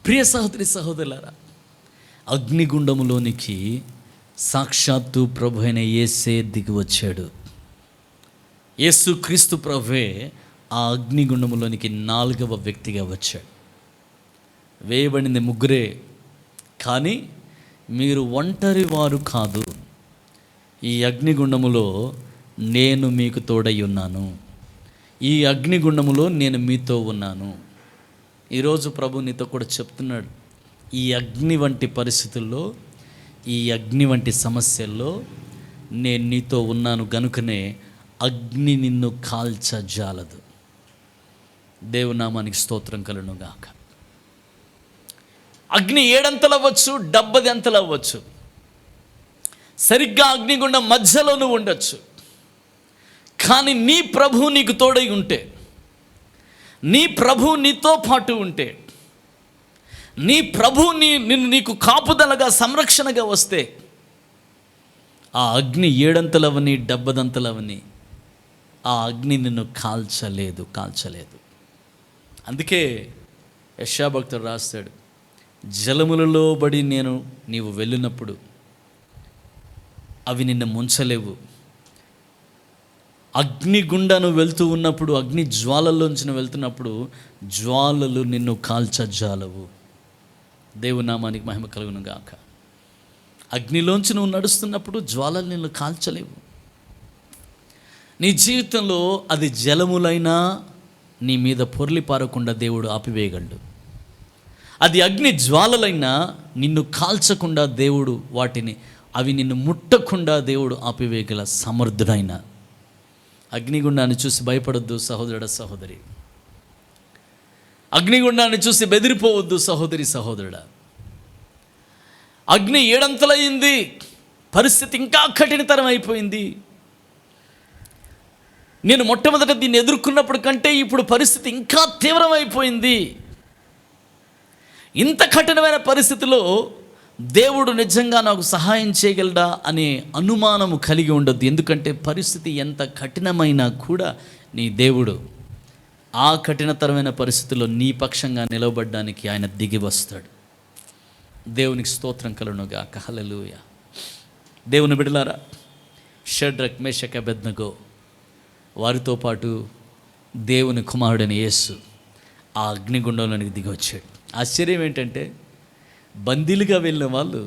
ప్రియ సహోదరి సహోదరులారా, అగ్నిగుండములోనికి సాక్షాత్తు ప్రభు అయిన యేసే దిగి వచ్చాడు. యేసు క్రీస్తు ప్రభువే ఆ అగ్నిగుండములోనికి 4వ వ్యక్తిగా వచ్చాడు. వేయబడింది 3, కానీ మీరు ఒంటరి వారు కాదు. ఈ అగ్నిగుండములో నేను మీకు తోడై ఉన్నాను. ఈ అగ్నిగుండములో నేను మీతో ఉన్నాను. ఈరోజు ప్రభు నీతో కూడా చెప్తున్నాడు, ఈ అగ్ని వంటి పరిస్థితుల్లో, ఈ అగ్ని వంటి సమస్యల్లో నేను నీతో ఉన్నాను గనుకనే అగ్ని నిన్ను కాల్చజాలదు. దేవునామానికి స్తోత్రం కలుగును గాక. అగ్ని 7 అంతలు అవ్వచ్చు, 70 అంతలు అవ్వచ్చు. సరిగ్గా అగ్నిగుండం మధ్యలో నువ్వు ఉండొచ్చు, కానీ నీ ప్రభు నీకు తోడై ఉంటే, నీ ప్రభు నీతో పాటు ఉంటే, నీ ప్రభు నీకు కాపుదలగా సంరక్షణగా వస్తే, ఆ అగ్ని 7 అంతలవని 70 అంతలవని ఆ అగ్ని నిన్ను కాల్చలేదు. అందుకే యెషయా భక్తుడు రాస్తాడు, జలములలో బడి నీవు వెళ్ళినప్పుడు అవి నిన్ను ముంచలేవు. అగ్నిగుండను వెళ్తూ ఉన్నప్పుడు, అగ్ని జ్వాలల్లోంచి నువ్వు వెళ్తున్నప్పుడు జ్వాలలు నిన్ను కాల్చజాలవు. దేవునామానికి మహిమ కలుగును గాక. అగ్నిలోంచి నువ్వు నడుస్తున్నప్పుడు జ్వాలలు నిన్ను కాల్చలేవు. నీ జీవితంలో అది జలములైనా నీ మీద పొర్లి పారకుండా దేవుడు ఆపివేయగలడు. అది అగ్ని జ్వాలలైనా నిన్ను కాల్చకుండా దేవుడు వాటిని, అవి నిన్ను ముట్టకుండా దేవుడు ఆపివేయగల సమర్థుడైన. అగ్నిగుండాన్ని చూసి భయపడొద్దు సహోదరుడా, సహోదరి. అగ్నిగుండాన్ని చూసి బెదిరిపోవద్దు సహోదరి, సహోదరుడా. అగ్ని ఏడంతలయ్యింది, పరిస్థితి ఇంకా కఠినతరం అయిపోయింది. నేను మొట్టమొదట దీన్ని ఎదుర్కొన్నప్పుడు కంటే ఇప్పుడు పరిస్థితి ఇంకా తీవ్రమైపోయింది. ఇంత కఠినమైన పరిస్థితిలో దేవుడు నిజంగా నాకు సహాయం చేయగలడా అనే అనుమానము కలిగి ఉండొద్దు. ఎందుకంటే పరిస్థితి ఎంత కఠినమైనా కూడా నీ దేవుడు ఆ కఠినతరమైన పరిస్థితుల్లో నీ పక్షంగా నిలవబడ్డానికి ఆయన దిగి వస్తాడు. దేవునికి స్తోత్రం కలుగునుగాక. హల్లెలూయా. దేవుని బిడ్డలారా, షడ్రక్, మేషక్, అబేద్నెగో వారితో పాటు దేవుని కుమారుడైన యేసు ఆ అగ్నిగుండంలోనికి దిగి వచ్చాడు. ఆశ్చర్యం ఏంటంటే బందీలుగా వెళ్ళిన వాళ్ళు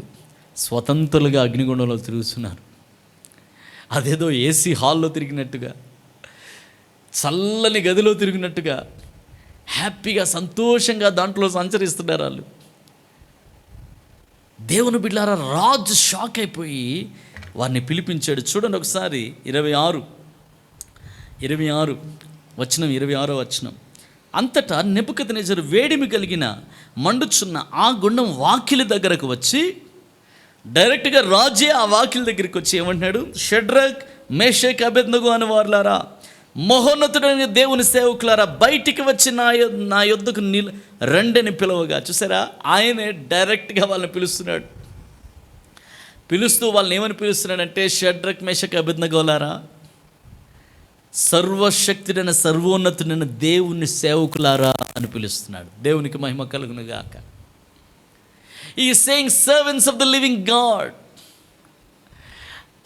స్వతంత్రులుగా అగ్నిగుండంలో తిరుగుతున్నారు. అదేదో ఏసీ హాల్లో తిరిగినట్టుగా, చల్లని గదిలో తిరిగినట్టుగా హ్యాపీగా సంతోషంగా దాంట్లో సంచరిస్తున్నారు వాళ్ళు. దేవుని బిడ్డలారా, రాజు షాక్ అయిపోయి వారిని పిలిపించాడు. చూడండి ఒకసారి 26 వచనం, 26వ వచనం. అంతటా నెబుకద్నెజరు వేడిమి కలిగిన మండుచున్న ఆ గుండం వాకిలి దగ్గరకు వచ్చి, డైరెక్ట్గా రాజే ఆ వాకిలి దగ్గరికి వచ్చి ఏమంటున్నాడు, షడ్రక్, మేషక్, అబేద్నెగో అని వారులారా, మహోన్నతుడైన దేవుని సేవకులారా, బయటికి వచ్చి నా యొద్దకు రండిని పిలవగా. చూసారా, ఆయనే డైరెక్ట్గా వాళ్ళని పిలుస్తున్నాడు. పిలుస్తూ వాళ్ళని ఏమని పిలుస్తున్నాడంటే, షడ్రక్, మేషక్, అబేద్నెగోలారా, సర్వశక్తుడైన సర్వోన్నతుడైన దేవుని సేవకులారా అని పిలుస్తున్నాడు. దేవునికి మహిమ కలుగును గాక. ఈ saying servants of the living God,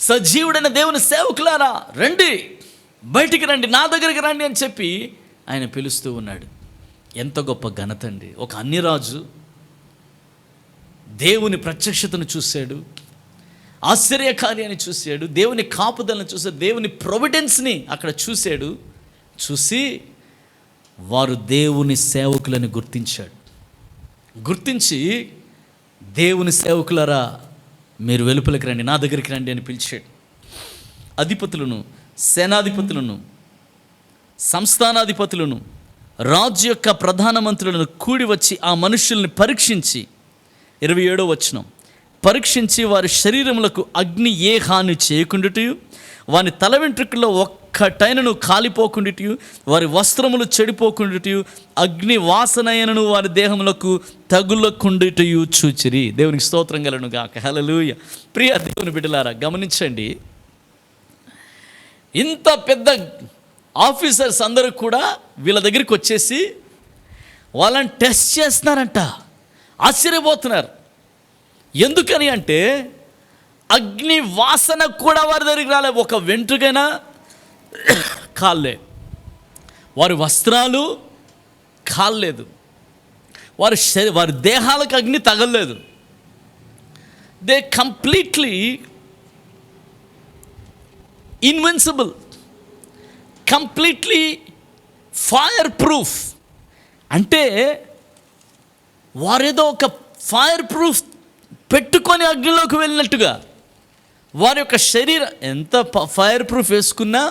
సజీవుడైన దేవుని సేవకులారా రండి, బయటికి రండి, నా దగ్గరికి రండి అని చెప్పి ఆయన పిలుస్తూ ఉన్నాడు. ఎంత గొప్ప ఘనత అండి. ఒక అన్యరాజు దేవుని ప్రత్యక్షతను చూశాడు, ఆశ్చర్యకార్యాన్ని చూశాడు, దేవుని కాపుదలను చూశాడు, దేవుని ప్రొవిడెన్స్ని అక్కడ చూశాడు. చూసి వారు దేవుని సేవకులని గుర్తించాడు. గుర్తించి, దేవుని సేవకులారా మీరు వెలుపలికి రండి, నా దగ్గరికి రండి అని పిలిచాడు. అధిపతులను, సేనాధిపతులను, సంస్థానాధిపతులను, రాజు యొక్క ప్రధానమంత్రులను కూడి వచ్చి ఆ మనుషుల్ని పరీక్షించి, 27వ వచనం, పరీక్షించి వారి శరీరములకు అగ్ని ఏ హాని చేయకుండాటయు, వారి తల వెంట్రుకల్లో ఒక్కటైనను కాలిపోకుండాటయు, వారి వస్త్రములు చెడిపోకుండాటయు, అగ్ని వాసనయనను వారి దేహములకు తగులకుండాటయు చూచిరి. దేవునికి స్తోత్రం కలుగును గాక. హల్లెలూయా. ప్రియ దేవుని బిడ్డలారా, గమనించండి, ఇంత పెద్ద ఆఫీసర్స్ అందరూ కూడా వీళ్ళ దగ్గరికి వచ్చేసి వాళ్ళని టెస్ట్ చేస్తున్నారంట. ఆశ్చర్యపోతున్నారు. ఎందుకని అంటే అగ్ని వాసన కూడా వారి దగ్గరికి రాలేదు. ఒక వెంట్రుకైనా కాలే, వారి వస్త్రాలు కాలేదు, వారి దేహాలకు అగ్ని తగలలేదు. They completely invincible, completely fireproof. అంటే వారేదో ఒక ఫైర్ ప్రూఫ్ పెట్టుకొని అగ్నిలోకి వెళ్ళినట్టుగా, వారి యొక్క శరీరం ఎంత ఫైర్ ప్రూఫ్ వేసుకున్నా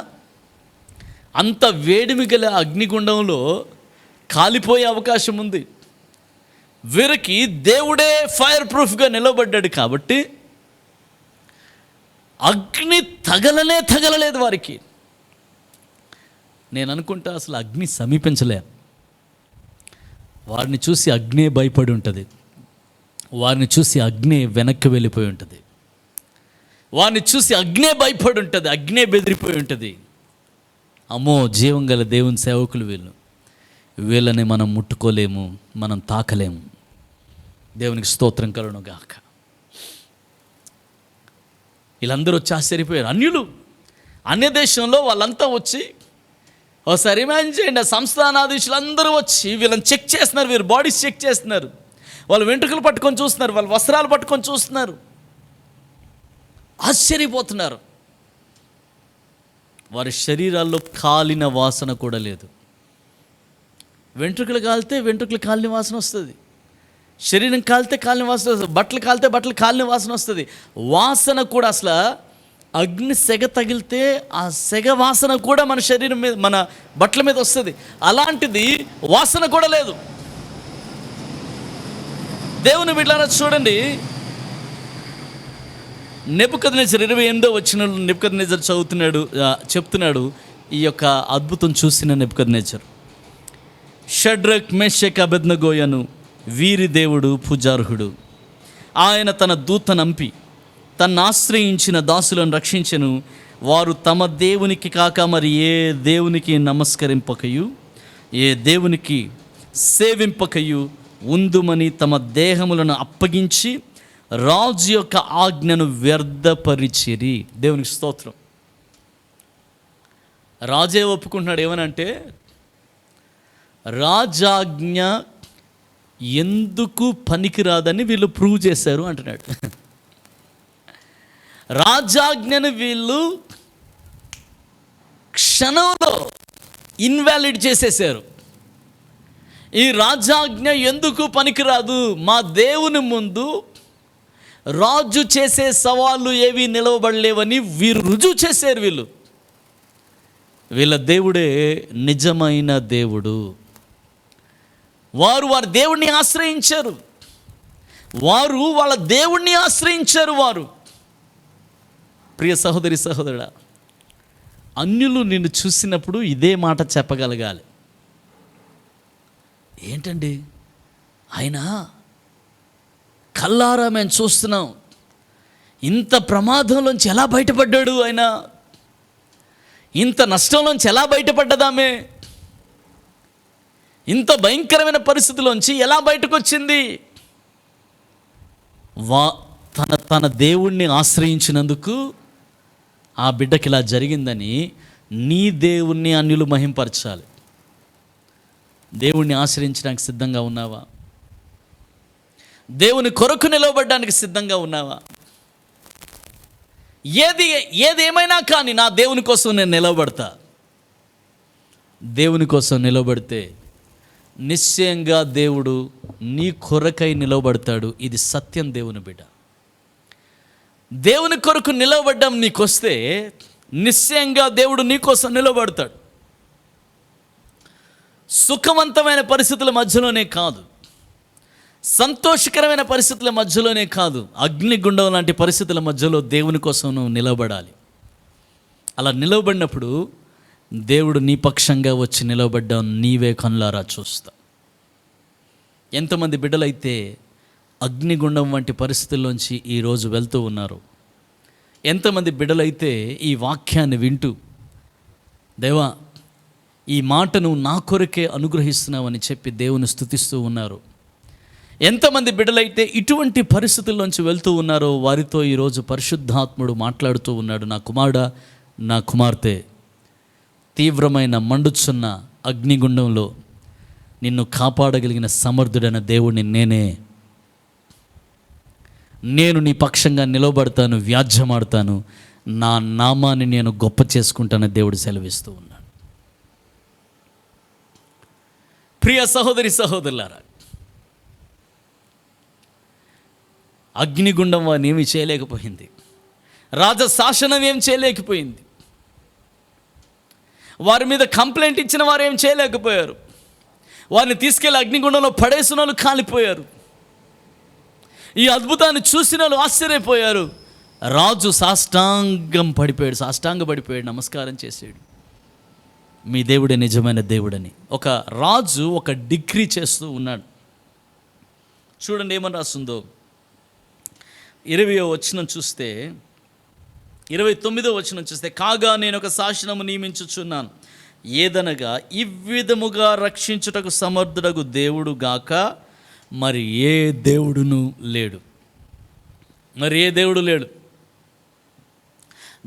అంత వేడిమి గల అగ్నిగుండంలో కాలిపోయే అవకాశం ఉంది. వీరికి దేవుడే ఫైర్ ప్రూఫ్గా నిలబడ్డాడు కాబట్టి అగ్ని తగలలేదు వారికి. నేను అనుకుంటా అసలు అగ్ని సమీపించలే. వారిని చూసి అగ్నే భయపడి ఉంటుంది, వారిని చూసి అగ్నే వెనక్కి వెళ్ళిపోయి ఉంటుంది, వారిని చూసి అగ్నే భయపడి ఉంటుంది, అగ్నే బెదిరిపోయి ఉంటుంది. అమ్మో, జీవం గల దేవుని సేవకులు వీళ్ళని మనం ముట్టుకోలేము, మనం తాకలేము. దేవునికి స్తోత్రం కలుగును గాక. వీళ్ళందరూ వచ్చి ఆశ్చర్యపోయారు. అన్యులు, అన్య దేశంలో వాళ్ళంతా వచ్చి, ఒకసారి ఇమాజిన్ చేయండి, ఆ సంస్థానాధీశులు అందరూ వచ్చి వీళ్ళని చెక్ చేస్తున్నారు, వీళ్ళ బాడీస్ చెక్ చేస్తున్నారు, వాళ్ళ వెంట్రుకలు పట్టుకొని చూస్తున్నారు, వాళ్ళ వస్త్రాలు పట్టుకొని చూస్తున్నారు, ఆశ్చర్యపోతున్నారు. వారి శరీరాల్లో కాలిన వాసన కూడా లేదు. వెంట్రుకలు కాలితే వెంట్రుకలు కాలిన వాసన వస్తుంది, శరీరం కాలితే కాలిన వాసన వస్తుంది, బట్టలు కాలితే బట్టలు కాలిన వాసన వస్తుంది. వాసన కూడా అసలు అగ్ని సెగ తగిలితే ఆ సెగ వాసన కూడా మన శరీరం మీద, మన బట్టల మీద వస్తుంది. అలాంటిది వాసన కూడా లేదు. దేవుని బిడ్డలారా చూడండి, నెబుకద్నెజర్ 28వ వచనంలో నెబుకద్నెజర్ చెప్తున్నాడు ఈ యొక్క అద్భుతం చూసిన నెబుకద్నెజర్. షడ్రక్ మెషక్ అబేద్నెగోయను వీరి దేవుడు పూజార్హుడు. ఆయన తన దూతనంపి తన్ను ఆశ్రయించిన దాసులను రక్షించెను. వారు తమ దేవునికి కాక మరి ఏ దేవునికి నమస్కరింపకయు ఏ దేవునికి సేవింపకయు ఉందుమని తమ దేహములను అప్పగించి రాజు యొక్క ఆజ్ఞను వ్యర్థపరిచిరి. దేవునికి స్తోత్రం. రాజే ఒప్పుకుంటున్నాడు ఏమనంటే, రాజాజ్ఞ ఎందుకు పనికిరాదని వీళ్ళు ప్రూవ్ చేశారు అంటున్నాడు. రాజాజ్ఞను వీళ్ళు క్షణంలో ఇన్వాలిడ్ చేసేసారు. ఈ రాజాజ్ఞ ఎందుకు పనికిరాదు, మా దేవుని ముందు రాజు చేసే సవాళ్ళు ఏవి నిలవబడలేవని వీరు రుజువు చేశారు. వీళ్ళ దేవుడే నిజమైన దేవుడు. వారి దేవుణ్ణి ఆశ్రయించారు. వాళ్ళ దేవుణ్ణి ఆశ్రయించారు. ప్రియ సహోదరి సహోదరుడా, అన్యులు నిన్ను చూసినప్పుడు ఇదే మాట చెప్పగలగాలి. ఏంటండి ఆయన కల్లారా మేము చూస్తున్నాం, ఇంత ప్రమాదంలోంచి ఎలా బయటపడ్డాడు, ఆయన ఇంత నష్టంలోంచి ఎలా బయటపడ్డదామే, ఇంత భయంకరమైన పరిస్థితిలోంచి ఎలా బయటకు వచ్చింది. తన దేవుణ్ణి ఆశ్రయించినందుకు ఆ బిడ్డకి ఇలా జరిగిందని నీ దేవుణ్ణి అన్యులు మహింపరచాలి. దేవుణ్ణి ఆశ్రయించడానికి సిద్ధంగా ఉన్నావా? దేవుని కొరకు నిలవబడడానికి సిద్ధంగా ఉన్నావా? ఏదేమైనా కానీ నా దేవుని కోసం నేను నిలవబడతా. దేవుని కోసం నిలవబడితే నిశ్చయంగా దేవుడు నీ కొరకై నిలవబడతాడు. ఇది సత్యం. దేవుని బిడ్డ, దేవుని కొరకు నిలవబడ్డం నీకొస్తే నిశ్చయంగా దేవుడు నీ కోసం నిలవబడతాడు. సుఖవంతమైన పరిస్థితుల మధ్యలోనే కాదు, సంతోషకరమైన పరిస్థితుల మధ్యలోనే కాదు, అగ్నిగుండం లాంటి పరిస్థితుల మధ్యలో దేవుని కోసం నువ్వు నిలబడాలి. అలా నిలవబడినప్పుడు దేవుడు నీ పక్షంగా వచ్చి నిలవబడ్డం నీవే కనులారా చూస్తా. ఎంతమంది బిడ్డలైతే అగ్నిగుండం వంటి పరిస్థితుల్లోంచి ఈరోజు వెళ్తూ ఉన్నారు. ఎంతమంది బిడ్డలైతే ఈ వాక్యాన్ని వింటూ, దేవా ఈ మాటను నా కొరకే అనుగ్రహిస్తున్నావని చెప్పి దేవుని స్తుతిస్తూ ఉన్నారు. ఎంతమంది బిడ్డలైతే ఇటువంటి పరిస్థితుల్లోంచి వెళ్తూ ఉన్నారో వారితో ఈరోజు పరిశుద్ధాత్ముడు మాట్లాడుతూ ఉన్నాడు. నా కుమారుడా, నా కుమార్తె, తీవ్రమైన మండుచున్న అగ్నిగుండంలో నిన్ను కాపాడగలిగిన సమర్థుడైన దేవుడిని నేను నీ పక్షంగా నిలబడతాను, వ్యాజ్యమాడతాను, నా నామాన్ని నేను గొప్ప చేసుకుంటానని దేవుడు సెలవిస్తూ ఉన్నాడు. ప్రియ సహోదరి సహోదరులారా, అగ్నిగుండం వారిని ఏమీ చేయలేకపోయింది. రాజశాసనం ఏం చేయలేకపోయింది. వారి మీద కంప్లైంట్ ఇచ్చిన వారు ఏం చేయలేకపోయారు. వారిని తీసుకెళ్ళి అగ్నిగుండంలో పడేసిన వాళ్ళు కాలిపోయారు. ఈ అద్భుతాన్ని చూసిన వాళ్ళు ఆశ్చర్యపోయారు. రాజు సాష్టాంగపడిపోయాడు, నమస్కారం చేశాడు. మీ దేవుడే నిజమైన దేవుడని ఒక రాజు ఒక డిగ్రీ చేస్తూ ఉన్నాడు. చూడండి ఏమని రాస్తుందో. 20వ వచనం చూస్తే, 29వ వచనం చూస్తే, కాగా నేను ఒక శాసనము నియమించుచున్నాను, ఏదనగా ఇవ్విధముగా రక్షించుటకు సమర్థుడగు దేవుడు గాక మరి ఏ దేవుడును లేడు.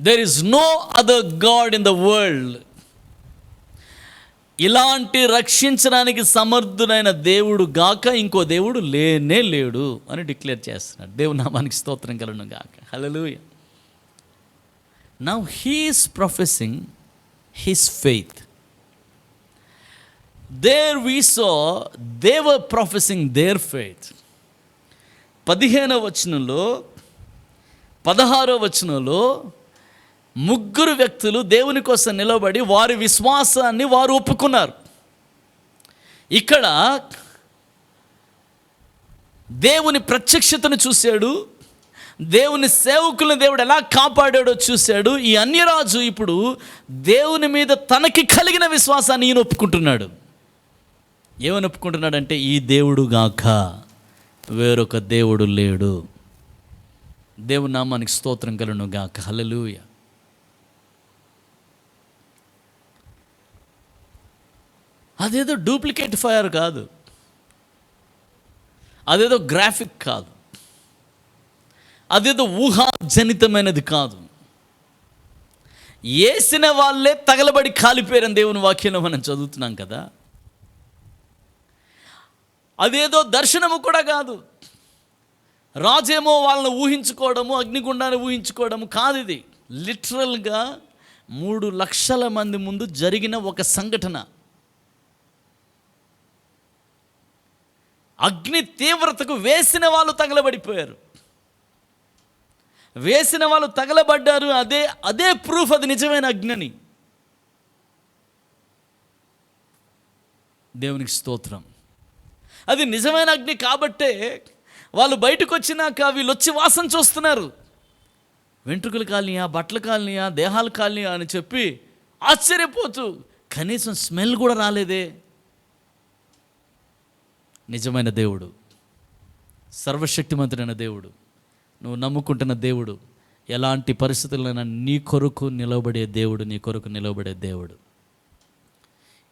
There is no other God in the world. ఇలాంటి రక్షించడానికి సమర్థుడైన దేవుడు గాక ఇంకో దేవుడు లేడు అని డిక్లేర్ చేస్తున్నాడు. దేవుని నామానికి స్తోత్రం కలుగును గాక. హల్లెలూయా. Now he is professing his faith. There we saw they were professing their faith. 15వ వచనంలో 16వ వచనంలో ముగ్గురు వ్యక్తులు దేవుని కోసం నిలబడి వారి విశ్వాసాన్ని వారు ఒప్పుకున్నారు. ఇక్కడ దేవుని ప్రత్యక్షతను చూశాడు, దేవుని సేవకులను దేవుడు ఎలా కాపాడాడో చూశాడు. ఈ అన్యరాజు ఇప్పుడు దేవుని మీద తనకి కలిగిన విశ్వాసాన్ని ఈయన ఒప్పుకుంటున్నాడు. ఏమని ఒప్పుకుంటున్నాడంటే, ఈ దేవుడు గాక వేరొక దేవుడు లేడు. దేవుని నామానికి స్తోత్రం కలుగును గాక. హల్లెలూయా. అదేదో డూప్లికేట్ ఫైర్ కాదు, అదేదో గ్రాఫిక్ కాదు, అదేదో ఊహాజనితమైనది కాదు. వేసిన వాళ్ళే తగలబడి కాలిపోయారని దేవుని వాక్యంలో మనం చదువుతున్నాం కదా. అదేదో దర్శనము కూడా కాదు, రాజేమో వాళ్ళని ఊహించుకోవడము, అగ్నిగుండాన్ని ఊహించుకోవడము కాదు. ఇది లిటరల్గా 3 లక్షల మంది ముందు జరిగిన ఒక సంఘటన. అగ్ని తీవ్రతకు వేసిన వాళ్ళు తగలబడిపోయారు, వేసిన వాళ్ళు తగలబడ్డారు. అదే ప్రూఫ్, అది నిజమైన అగ్ని. దేవునికి స్తోత్రం. అది నిజమైన అగ్ని కాబట్టే వాళ్ళు బయటకు వచ్చినాక వీళ్ళు వచ్చి వాసన చూస్తున్నారు. వెంట్రుకలు కాలనీయా, బట్టలు కాలనీయా, దేహాలు కాలనీయా అని చెప్పి ఆశ్చర్యపోతూ, కనీసం స్మెల్ కూడా రాలేదే. నిజమైన దేవుడు, సర్వశక్తిమంతుడైన దేవుడు, నువ్వు నమ్ముకుంటున్న దేవుడు, ఎలాంటి పరిస్థితులైనా నీ కొరకు నిలబడే దేవుడు, నీ కొరకు నిలబడే దేవుడు.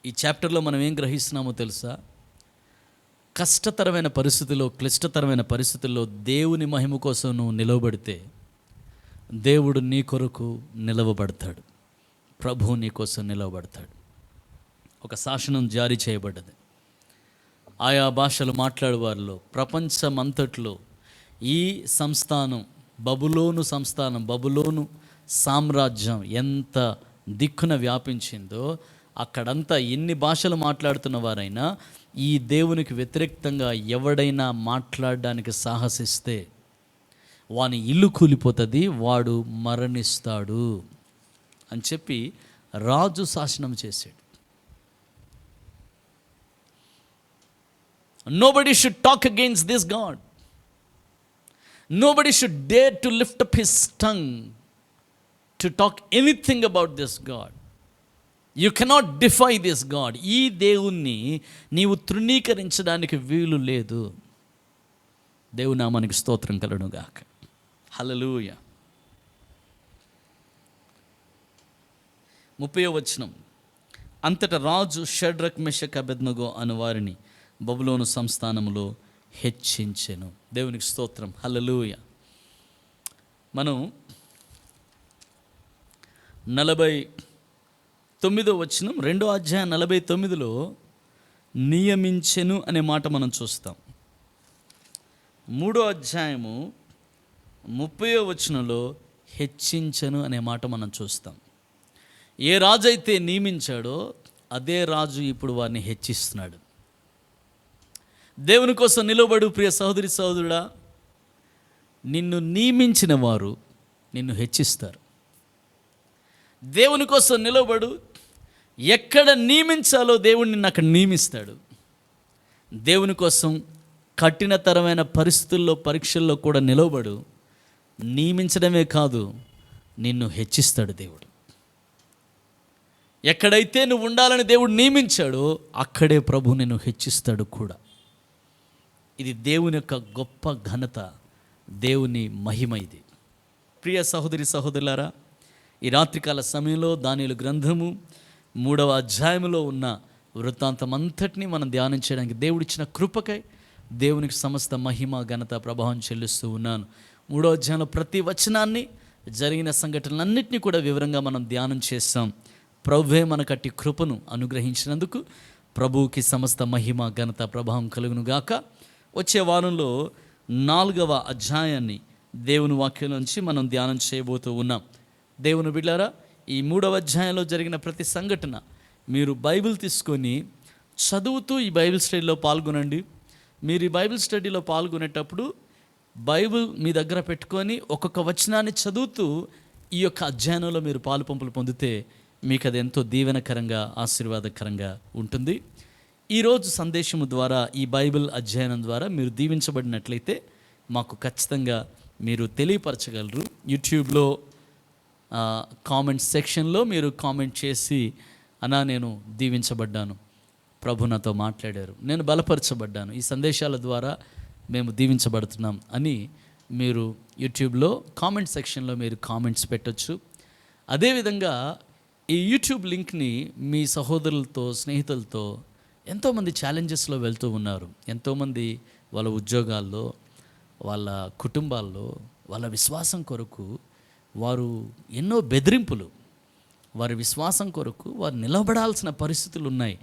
ఈ చాప్టర్లో మనం ఏం గ్రహిస్తున్నామో తెలుసా? కష్టతరమైన పరిస్థితుల్లో, క్లిష్టతరమైన పరిస్థితుల్లో దేవుని మహిమ కోసం నువ్వు నిలవబడితే దేవుడు నీ కొరకు నిలవబడతాడు. ప్రభువు నీ కోసం నిలవబడతాడు. ఒక శాసనం జారీ చేయబడ్డది. ఆయా భాషలు మాట్లాడే వారిలో ప్రపంచమంతట్లో ఈ సంస్థానం, బబులోను సామ్రాజ్యం ఎంత దిక్కున వ్యాపించిందో, అక్కడంతా ఎన్ని భాషలు మాట్లాడుతున్న వారైనా ఈ దేవునికి వ్యతిరేక్తంగా ఎవడైనా మాట్లాడడానికి సాహసిస్తే వాని ఇల్లు కూలిపోతుంది, వాడు మరణిస్తాడు అని చెప్పి రాజు శాసనం చేశాడు. Nobody should talk against this God. Nobody should dare to lift up his tongue to talk anything about this God. You cannot defy this God. ఈ దేవుణ్ణి నీవు తృణీకరించడానికి వీలు లేదు. దేవుని నామానికి స్తోత్రం కలుగును గాక. హల్లెలూయా. 30వ వచనం. అంతటా రాజు షడ్రక్, మెషక్, అబేద్నెగో అను వారిని బబులోను సంస్థానములో హెచ్చించెను. దేవునికి స్తోత్రం. హల్లెలూయా. మనం 49వ వచనం 2వ అధ్యాయం 49లో నియమించెను అనే మాట మనం చూస్తాం. 3వ అధ్యాయము 30వ వచనంలో హెచ్చించెను అనే మాట మనం చూస్తాం. ఏ రాజు అయితే నియమించాడో అదే రాజు ఇప్పుడు వారిని హెచ్చిస్తున్నాడు. దేవుని కోసం నిలబడు ప్రియ సహోదరి సహోదరుడా. నిన్ను నియమించిన వారు నిన్ను హెచ్చిస్తారు. దేవుని కోసం నిలబడు. ఎక్కడ నియమించాలో దేవుడు నిన్ను అక్కడ నియమిస్తాడు. దేవుని కోసం కఠినతరమైన పరిస్థితుల్లో, పరీక్షల్లో కూడా నిలబడు. నియమించడమే కాదు, నిన్ను హెచ్చిస్తాడు దేవుడు. ఎక్కడైతే నువ్వు ఉండాలని దేవుడు నియమించాడో అక్కడే ప్రభు నిన్ను హెచ్చిస్తాడు కూడా. ఇది దేవుని యొక్క గొప్ప ఘనత, దేవుని మహిమ ఇది. ప్రియ సహోదరి సహోదరులారా, ఈ రాత్రికాల సమయంలో దానియేలు గ్రంథము 3వ అధ్యాయంలో ఉన్న వృత్తాంతం అంతటినీ మనం ధ్యానం చేయడానికి దేవుడిచ్చిన కృపకై దేవునికి సమస్త మహిమ, ఘనత, ప్రభావం చెల్లిస్తూ ఉన్నాను. 3వ అధ్యాయంలో ప్రతి వచనాన్ని, జరిగిన సంఘటనలన్నింటినీ కూడా వివరంగా మనం ధ్యానం చేస్తాం. ప్రభువే మనకట్టి కృపను అనుగ్రహించినందుకు ప్రభువుకి సమస్త మహిమ, ఘనత, ప్రభావం కలుగును గాక. వచ్చే వారంలో 4వ అధ్యాయాన్ని దేవుని వాక్యం నుంచి మనం ధ్యానం చేయబోతూ ఉన్నాం. దేవుని బిడ్డలారా, ఈ 3వ అధ్యాయంలో జరిగిన ప్రతి సంఘటన మీరు బైబిల్ తీసుకొని చదువుతూ ఈ బైబిల్ స్టడీలో పాల్గొనండి. మీరు ఈ బైబిల్ స్టడీలో పాల్గొనేటప్పుడు బైబిల్ మీ దగ్గర పెట్టుకొని ఒక్కొక్క వచనాన్ని చదువుతూ ఈ యొక్క అధ్యయనంలో మీరు పాలు పంపులు పొందితే మీకు అది ఎంతో దీవెనకరంగా ఆశీర్వాదకరంగా ఉంటుంది. ఈరోజు సందేశము ద్వారా, ఈ బైబిల్ అధ్యయనం ద్వారా మీరు దీవించబడినట్లయితే మాకు ఖచ్చితంగా మీరు తెలియపరచగలరు. యూట్యూబ్లో కామెంట్ సెక్షన్లో మీరు కామెంట్ చేసి, అన్నా నేను దీవించబడ్డాను, ప్రభు నాతో మాట్లాడారు, నేను బలపరచబడ్డాను, ఈ సందేశాల ద్వారా మేము దీవించబడుతున్నాం అని మీరు యూట్యూబ్లో కామెంట్ సెక్షన్లో మీరు కామెంట్స్ పెట్టొచ్చు. అదేవిధంగా ఈ యూట్యూబ్ లింక్ని మీ సహోదరులతో, స్నేహితులతో, ఎంతోమంది ఛాలెంజెస్లో వెళ్తూ ఉన్నారు. ఎంతోమంది వాళ్ళ ఉద్యోగాల్లో, వాళ్ళ కుటుంబాల్లో, వాళ్ళ విశ్వాసం కొరకు వారు ఎన్నో బెదిరింపులు, వారి విశ్వాసం కొరకు వారు నిలబడాల్సిన పరిస్థితులు ఉన్నాయి.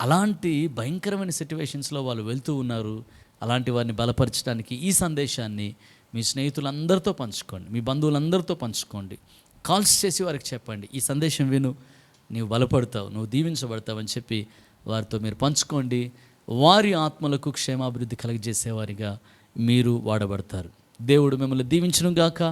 అలాంటి భయంకరమైన సిట్యువేషన్స్లో వాళ్ళు వెళ్తూ ఉన్నారు. అలాంటి వారిని బలపరచడానికి ఈ సందేశాన్ని మీ స్నేహితులందరితో పంచుకోండి, మీ బంధువులందరితో పంచుకోండి. కాల్స్ చేసి వారికి చెప్పండి, ఈ సందేశం విను, నీవు బలపడతావు, నువ్వు దీవించబడతావు అని చెప్పి వారితో మీరు పంచుకోండి. వారి ఆత్మలకు క్షేమాభివృద్ధి కలుగజేసేవారిగా మీరు వాడబడతారు. దేవుడు మిమ్మల్ని దీవించును గాక.